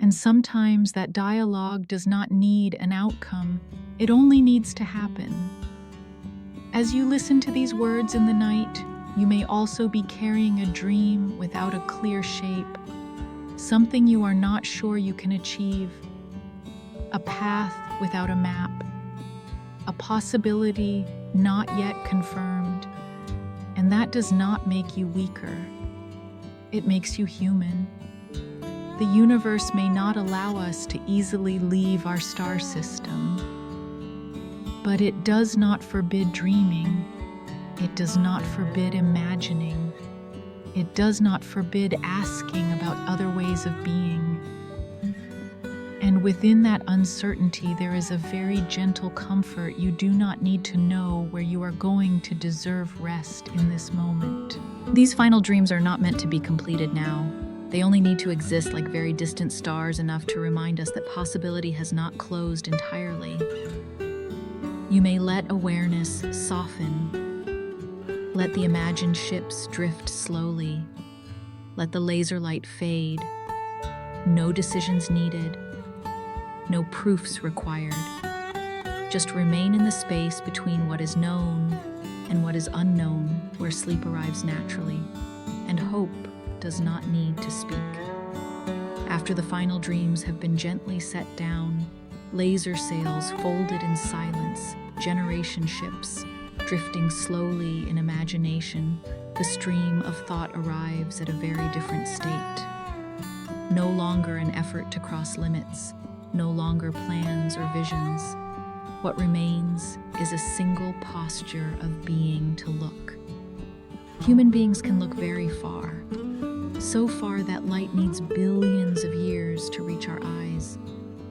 And sometimes that dialogue does not need an outcome. It only needs to happen. As you listen to these words in the night, you may also be carrying a dream without a clear shape, something you are not sure you can achieve, a path without a map, a possibility not yet confirmed. And that does not make you weaker. It makes you human. The universe may not allow us to easily leave our star system, but it does not forbid dreaming. It does not forbid imagining. It does not forbid asking about other ways of being. And within that uncertainty, there is a very gentle comfort. You do not need to know where you are going to deserve rest in this moment. These final dreams are not meant to be completed now. They only need to exist like very distant stars, enough to remind us that possibility has not closed entirely. You may let awareness soften. Let the imagined ships drift slowly. Let the laser light fade. No decisions needed. No proofs required. Just remain in the space between what is known and what is unknown, where sleep arrives naturally, and hope does not need to speak. After the final dreams have been gently set down, laser sails folded in silence, generation ships drifting slowly in imagination, the stream of thought arrives at a very different state. No longer an effort to cross limits, no longer plans or visions. What remains is a single posture of being to look. Human beings can look very far, so far that light needs billions of years to reach our eyes,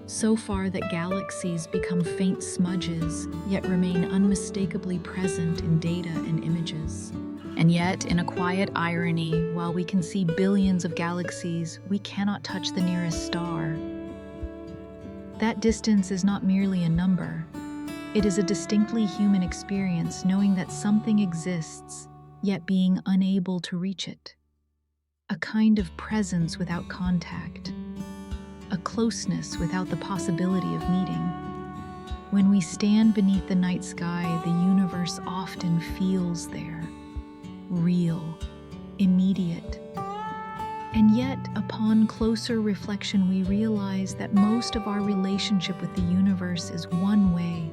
so far that galaxies become faint smudges, yet remain unmistakably present in data and images. And yet, in a quiet irony, while we can see billions of galaxies, we cannot touch the nearest star. That distance is not merely a number. It is a distinctly human experience, knowing that something exists, yet being unable to reach it. A kind of presence without contact. A closeness without the possibility of meeting. When we stand beneath the night sky, the universe often feels there. Real, immediate. And yet, upon closer reflection, we realize that most of our relationship with the universe is one way.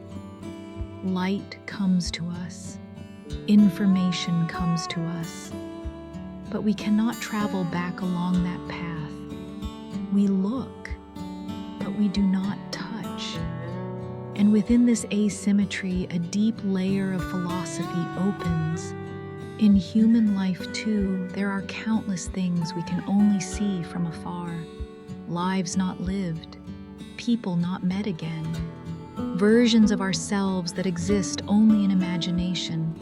Light comes to us. Information comes to us. But we cannot travel back along that path. We look, but we do not touch. And within this asymmetry, a deep layer of philosophy opens. In human life, too, there are countless things we can only see from afar. Lives not lived, people not met again, versions of ourselves that exist only in imagination.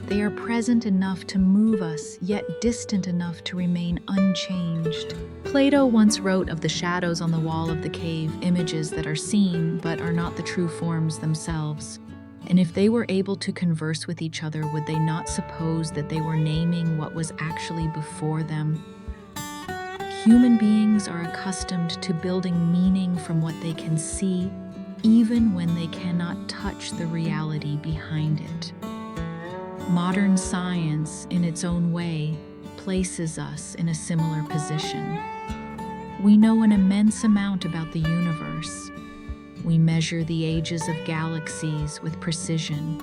They are present enough to move us, yet distant enough to remain unchanged. Plato once wrote of the shadows on the wall of the cave, images that are seen but are not the true forms themselves. And if they were able to converse with each other, would they not suppose that they were naming what was actually before them? Human beings are accustomed to building meaning from what they can see, even when they cannot touch the reality behind it. Modern science, in its own way, places us in a similar position. We know an immense amount about the universe. We measure the ages of galaxies with precision.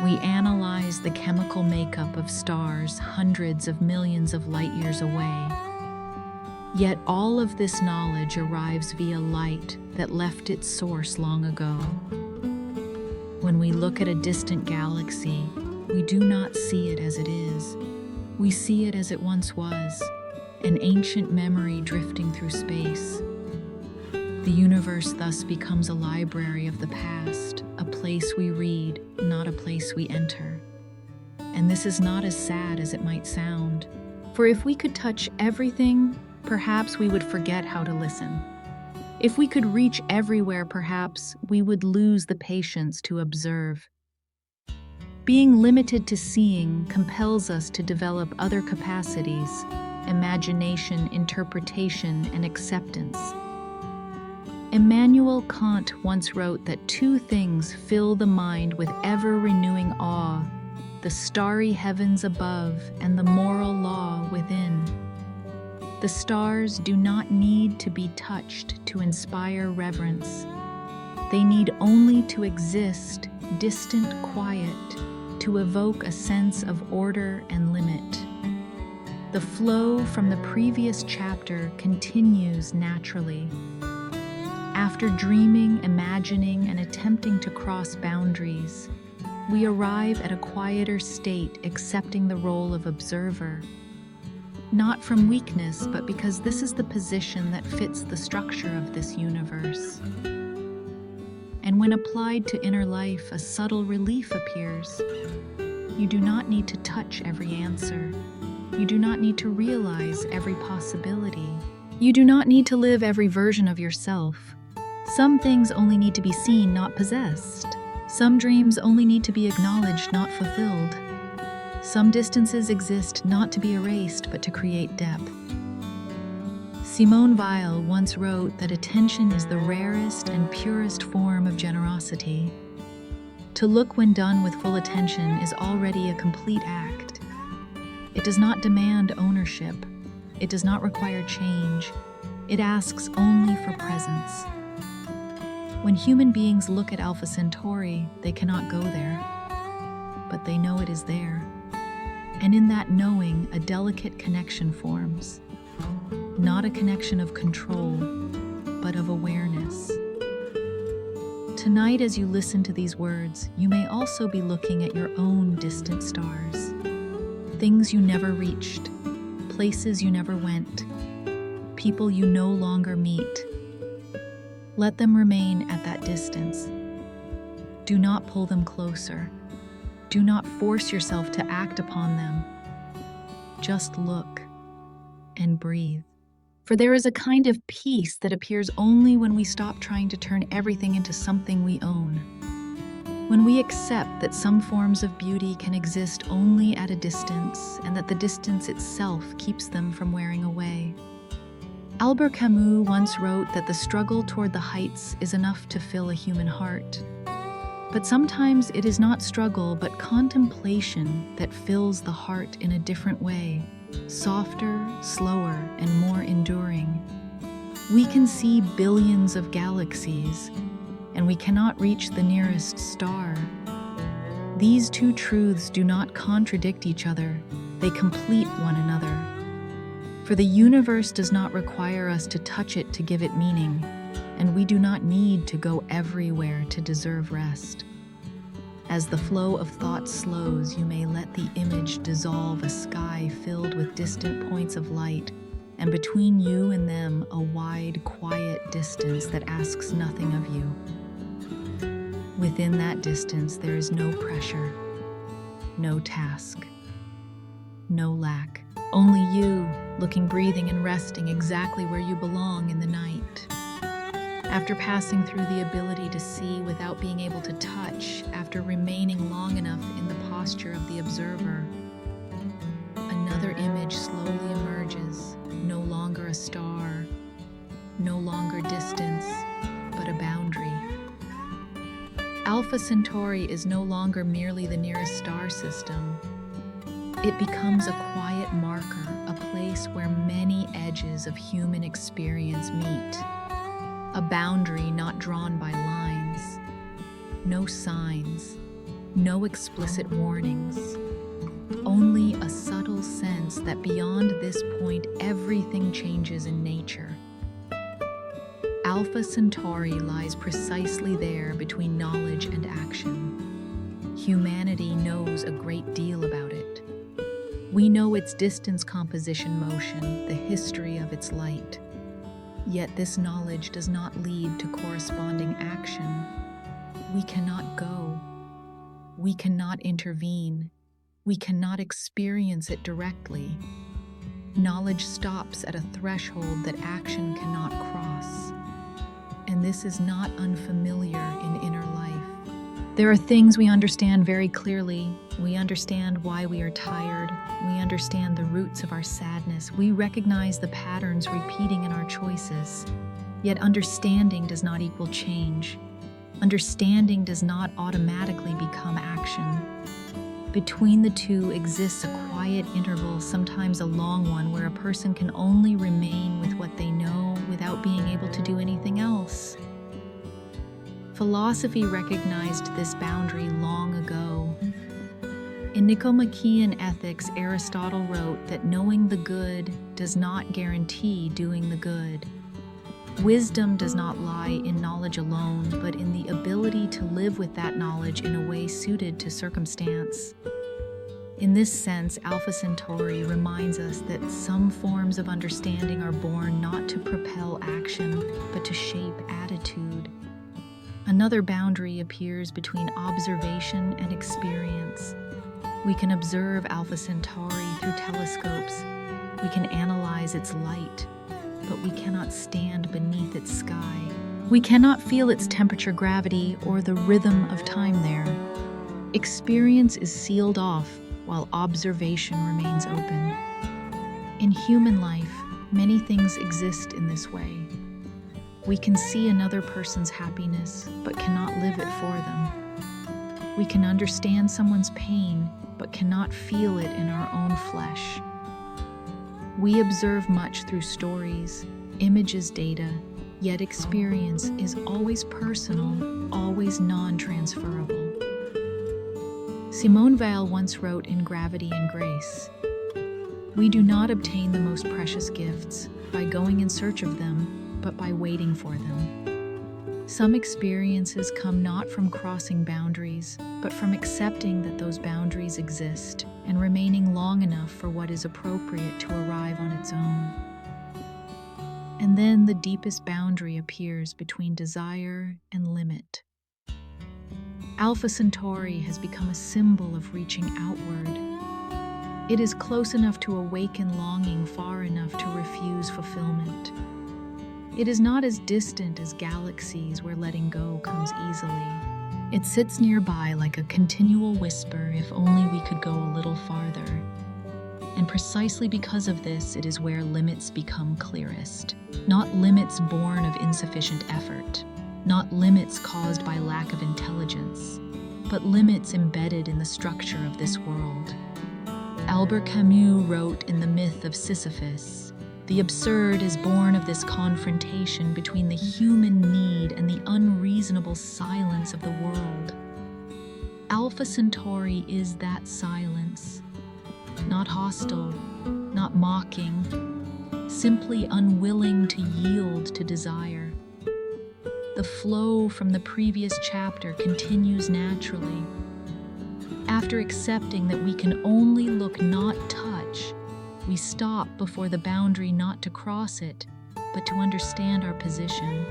We analyze the chemical makeup of stars hundreds of millions of light years away. Yet all of this knowledge arrives via light that left its source long ago. When we look at a distant galaxy, we do not see it as it is. We see it as it once was, an ancient memory drifting through space. The universe thus becomes a library of the past, a place we read, not a place we enter. And this is not as sad as it might sound. For if we could touch everything, perhaps we would forget how to listen. If we could reach everywhere, perhaps we would lose the patience to observe. Being limited to seeing compels us to develop other capacities: imagination, interpretation, and acceptance. Immanuel Kant once wrote that two things fill the mind with ever-renewing awe: the starry heavens above and the moral law within. The stars do not need to be touched to inspire reverence. They need only to exist, distant, quiet, to evoke a sense of order and limit. The flow from the previous chapter continues naturally. After dreaming, imagining, and attempting to cross boundaries, we arrive at a quieter state, accepting the role of observer. Not from weakness, but because this is the position that fits the structure of this universe. And when applied to inner life, a subtle relief appears. You do not need to touch every answer. You do not need to realize every possibility. You do not need to live every version of yourself. Some things only need to be seen, not possessed. Some dreams only need to be acknowledged, not fulfilled. Some distances exist not to be erased, but to create depth. Simone Weil once wrote that attention is the rarest and purest form of generosity. To look when done with full attention is already a complete act. It does not demand ownership. It does not require change. It asks only for presence. When human beings look at Alpha Centauri, they cannot go there, but they know it is there. And in that knowing, a delicate connection forms. Not a connection of control, but of awareness. Tonight, as you listen to these words, you may also be looking at your own distant stars. Things you never reached, places you never went, people you no longer meet. Let them remain at that distance. Do not pull them closer. Do not force yourself to act upon them. Just look and breathe. For there is a kind of peace that appears only when we stop trying to turn everything into something we own. When we accept that some forms of beauty can exist only at a distance, and that the distance itself keeps them from wearing away. Albert Camus once wrote that the struggle toward the heights is enough to fill a human heart. But sometimes it is not struggle, but contemplation that fills the heart in a different way, softer, slower, and more enduring. We can see billions of galaxies, and we cannot reach the nearest star. These two truths do not contradict each other, they complete one another. For the universe does not require us to touch it to give it meaning, and we do not need to go everywhere to deserve rest. As the flow of thought slows, you may let the image dissolve a sky filled with distant points of light, and between you and them a wide, quiet distance that asks nothing of you. Within that distance there is no pressure, no task, no lack. Only you, looking, breathing, and resting exactly where you belong in the night. After passing through the ability to see without being able to touch, after remaining long enough in the posture of the observer, another image slowly emerges, no longer a star, no longer distance, but a boundary. Alpha Centauri is no longer merely the nearest star system. It becomes a quiet marker, a place where many edges of human experience meet. A boundary not drawn by lines, no signs, no explicit warnings, only a subtle sense that beyond this point everything changes in nature. Alpha Centauri lies precisely there between knowledge and action. Humanity knows a great deal about it. We know its distance composition motion, the history of its light. Yet this knowledge does not lead to corresponding action. We cannot go. We cannot intervene. We cannot experience it directly. Knowledge stops at a threshold that action cannot cross. And this is not unfamiliar in inner life. There are things we understand very clearly. We understand why we are tired. We understand the roots of our sadness. We recognize the patterns repeating in our choices. Yet understanding does not equal change. Understanding does not automatically become action. Between the two exists a quiet interval, sometimes a long one, where a person can only remain with what they know without being able to do anything else. Philosophy recognized this boundary long ago. In Nicomachean Ethics, Aristotle wrote that knowing the good does not guarantee doing the good. Wisdom does not lie in knowledge alone, but in the ability to live with that knowledge in a way suited to circumstance. In this sense, Alpha Centauri reminds us that some forms of understanding are born not to propel action, but to shape attitude. Another boundary appears between observation and experience. We can observe Alpha Centauri through telescopes. We can analyze its light, but we cannot stand beneath its sky. We cannot feel its temperature, gravity, or the rhythm of time there. Experience is sealed off, while observation remains open. In human life, many things exist in this way. We can see another person's happiness, but cannot live it for them. We can understand someone's pain, but cannot feel it in our own flesh. We observe much through stories, images, data, yet experience is always personal, always non-transferable. Simone Weil once wrote in Gravity and Grace, "We do not obtain the most precious gifts by going in search of them, but by waiting for them." Some experiences come not from crossing boundaries, but from accepting that those boundaries exist and remaining long enough for what is appropriate to arrive on its own. And then the deepest boundary appears between desire and limit. Alpha Centauri has become a symbol of reaching outward. It is close enough to awaken longing, far enough to refuse fulfillment. It is not as distant as galaxies where letting go comes easily. It sits nearby like a continual whisper, if only we could go a little farther. And precisely because of this, it is where limits become clearest. Not limits born of insufficient effort, not limits caused by lack of intelligence, but limits embedded in the structure of this world. Albert Camus wrote in The Myth of Sisyphus, "The absurd is born of this confrontation between the human need and the unreasonable silence of the world." Alpha Centauri is that silence, not hostile, not mocking, simply unwilling to yield to desire. The flow from the previous chapter continues naturally. After accepting that we can only look, not touch, we stop before the boundary, not to cross it, but to understand our position.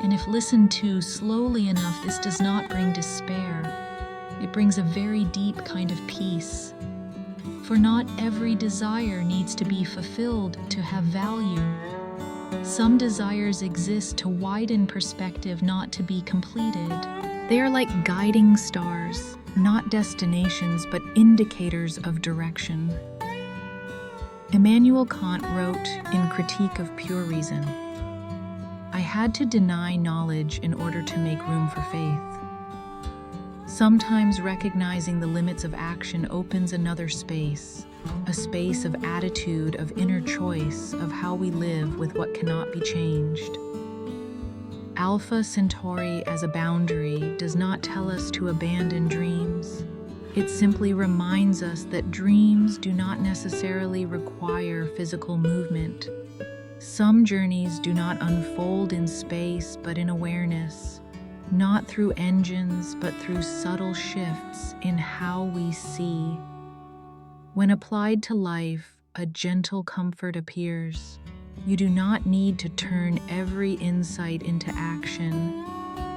And if listened to slowly enough, this does not bring despair. It brings a very deep kind of peace. For not every desire needs to be fulfilled to have value. Some desires exist to widen perspective, not to be completed. They are like guiding stars, not destinations, but indicators of direction. Immanuel Kant wrote in Critique of Pure Reason, "I had to deny knowledge in order to make room for faith." Sometimes recognizing the limits of action opens another space, a space of attitude, of inner choice, of how we live with what cannot be changed. Alpha Centauri as a boundary does not tell us to abandon dreams. It simply reminds us that dreams do not necessarily require physical movement. Some journeys do not unfold in space, but in awareness, not through engines, but through subtle shifts in how we see. When applied to life, a gentle comfort appears. You do not need to turn every insight into action.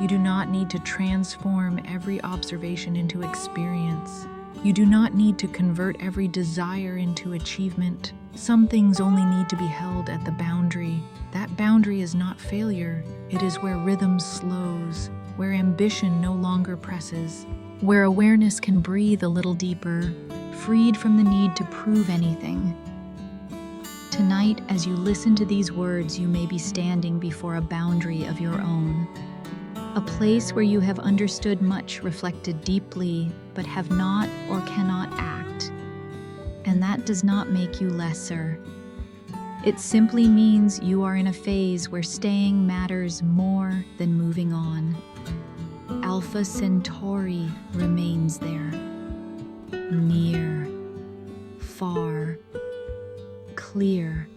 You do not need to transform every observation into experience. You do not need to convert every desire into achievement. Some things only need to be held at the boundary. That boundary is not failure. It is where rhythm slows, where ambition no longer presses, where awareness can breathe a little deeper, freed from the need to prove anything. Tonight, as you listen to these words, you may be standing before a boundary of your own. A place where you have understood much, reflected deeply, but have not or cannot act. And that does not make you lesser. It simply means you are in a phase where staying matters more than moving on. Alpha Centauri remains there. near, far, clear,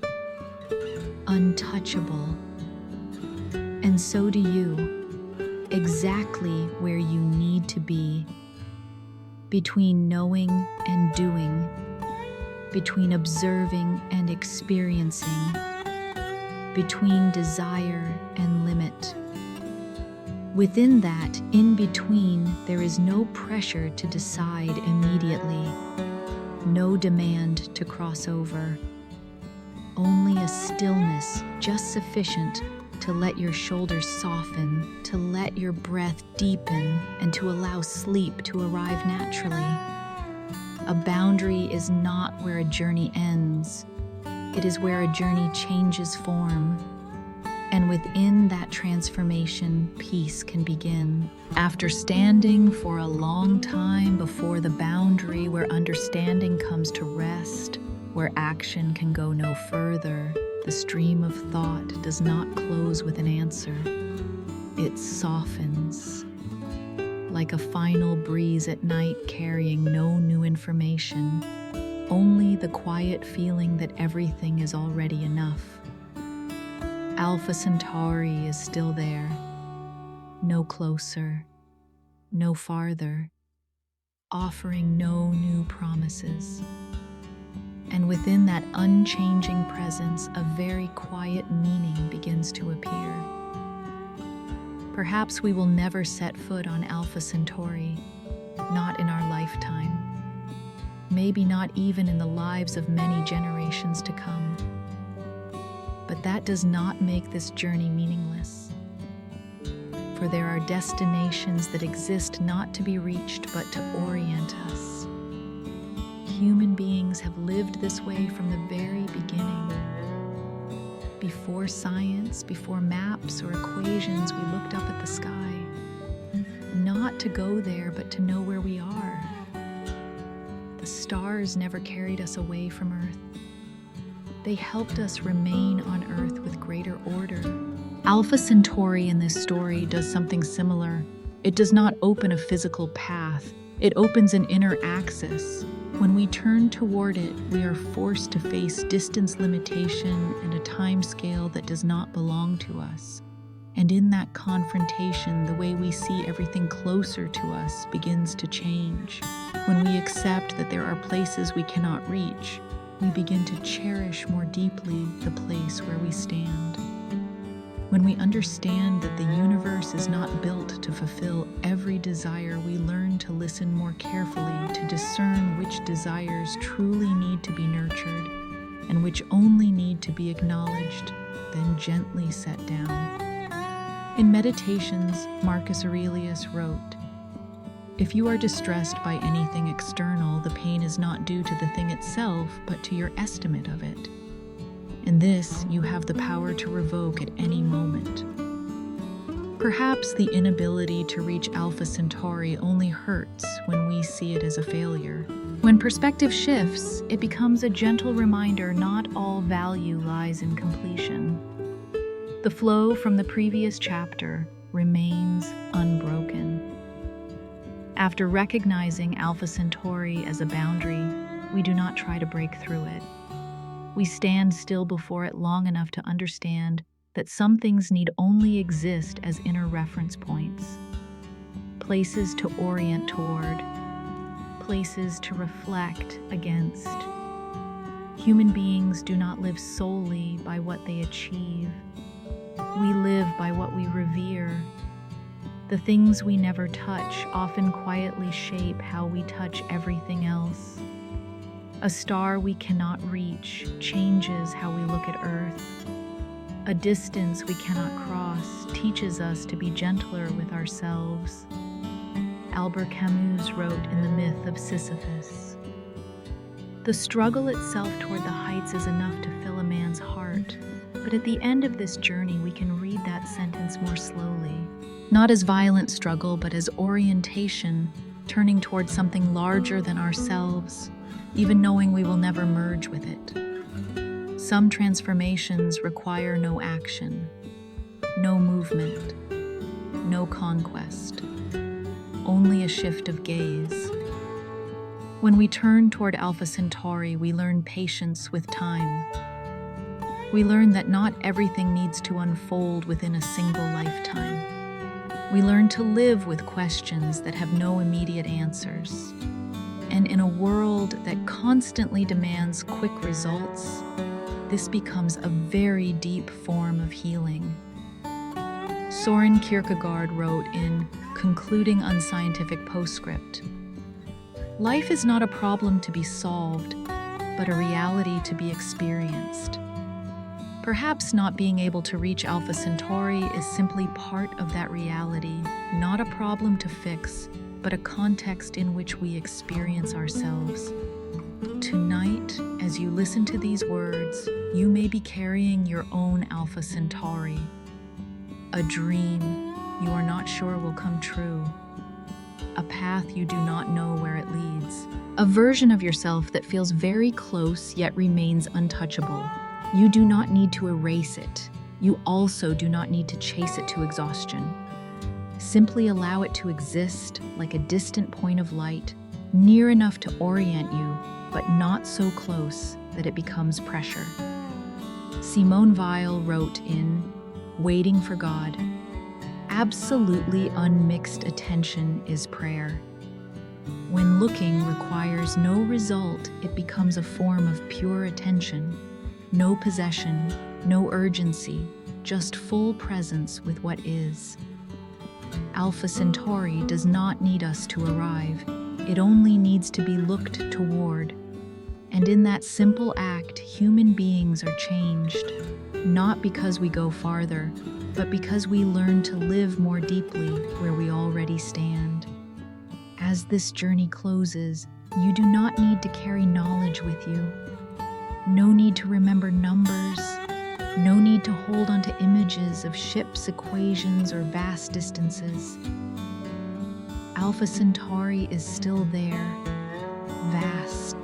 untouchable. And so do you, exactly where you need to be, between knowing and doing, between observing and experiencing, between desire and limit. Within that, in between, there is no pressure to decide immediately, no demand to cross over, only a stillness just sufficient to let your shoulders soften, to let your breath deepen, and to allow sleep to arrive naturally. A boundary is not where a journey ends. It is where a journey changes form. And within that transformation, peace can begin. After standing for a long time before the boundary where understanding comes to rest, where action can go no further, the stream of thought does not close with an answer. It softens, like a final breeze at night carrying no new information, only the quiet feeling that everything is already enough. Alpha Centauri is still there, no closer, no farther, offering no new promises. And within that unchanging presence, a very quiet meaning begins to appear. Perhaps we will never set foot on Alpha Centauri, not in our lifetime. Maybe not even in the lives of many generations to come. But that does not make this journey meaningless. For there are destinations that exist not to be reached, but to orient us. Human beings have lived this way from the very beginning. Before science, before maps or equations, we looked up at the sky. Not to go there, but to know where we are. The stars never carried us away from Earth. They helped us remain on Earth with greater order. Alpha Centauri in this story does something similar. It does not open a physical path. It opens an inner axis. When we turn toward it, we are forced to face distance limitation and a time scale that does not belong to us. And in that confrontation, the way we see everything closer to us begins to change. When we accept that there are places we cannot reach, we begin to cherish more deeply the place where we stand. When we understand that the universe is not built to fulfill every desire, we learn to listen more carefully to discern which desires truly need to be nurtured and which only need to be acknowledged, then gently set down. In Meditations, Marcus Aurelius wrote, "If you are distressed by anything external, the pain is not due to the thing itself, but to your estimate of it. And this you have the power to revoke at any moment." Perhaps the inability to reach Alpha Centauri only hurts when we see it as a failure. When perspective shifts, it becomes a gentle reminder not all value lies in completion. The flow from the previous chapter remains unbroken. After recognizing Alpha Centauri as a boundary, we do not try to break through it. We stand still before it long enough to understand that some things need only exist as inner reference points, places to orient toward, places to reflect against. Human beings do not live solely by what they achieve. We live by what we revere. The things we never touch often quietly shape how we touch everything else. A star we cannot reach changes how we look at Earth. A distance we cannot cross teaches us to be gentler with ourselves. Albert Camus wrote in The Myth of Sisyphus, "The struggle itself toward the heights is enough to fill a man's heart, but at the end of this journey we can read that sentence more slowly. Not as violent struggle, but as orientation, turning toward something larger than ourselves, even knowing we will never merge with it. Some transformations require no action, no movement, no conquest, only a shift of gaze. When we turn toward Alpha Centauri, we learn patience with time. We learn that not everything needs to unfold within a single lifetime. We learn to live with questions that have no immediate answers. And in a world that constantly demands quick results, this becomes a very deep form of healing. Soren Kierkegaard wrote in Concluding Unscientific Postscript, "Life is not a problem to be solved, but a reality to be experienced." Perhaps not being able to reach Alpha Centauri is simply part of that reality, not a problem to fix, but a context in which we experience ourselves. Tonight, as you listen to these words, you may be carrying your own Alpha Centauri, a dream you are not sure will come true, a path you do not know where it leads, a version of yourself that feels very close yet remains untouchable. You do not need to erase it. You also do not need to chase it to exhaustion. Simply allow it to exist like a distant point of light, near enough to orient you, but not so close that it becomes pressure. Simone Weil wrote in Waiting for God, "Absolutely unmixed attention is prayer. When looking requires no result, it becomes a form of pure attention. No possession, no urgency, just full presence with what is." Alpha Centauri does not need us to arrive. It only needs to be looked toward. And in that simple act, human beings are changed, not because we go farther, but because we learn to live more deeply where we already stand. As this journey closes, you do not need to carry knowledge with you. No need to remember numbers. No need to hold onto images of ships, equations, or vast distances. Alpha Centauri is still there, vast,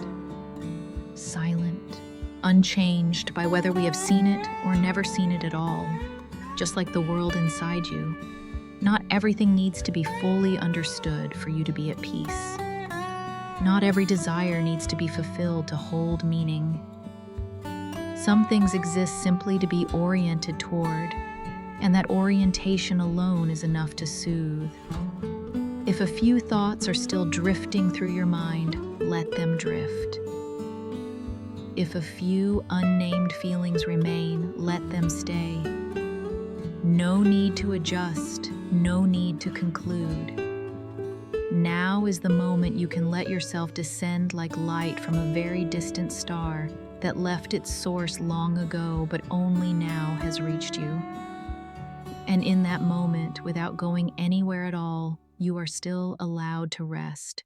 silent, unchanged by whether we have seen it or never seen it at all, just like the world inside you. Not everything needs to be fully understood for you to be at peace. Not every desire needs to be fulfilled to hold meaning. Some things exist simply to be oriented toward, and that orientation alone is enough to soothe. If a few thoughts are still drifting through your mind, let them drift. If a few unnamed feelings remain, let them stay. No need to adjust, no need to conclude. Now is the moment you can let yourself descend like light from a very distant star that left its source long ago but only now has reached you. And in that moment, without going anywhere at all, you are still allowed to rest.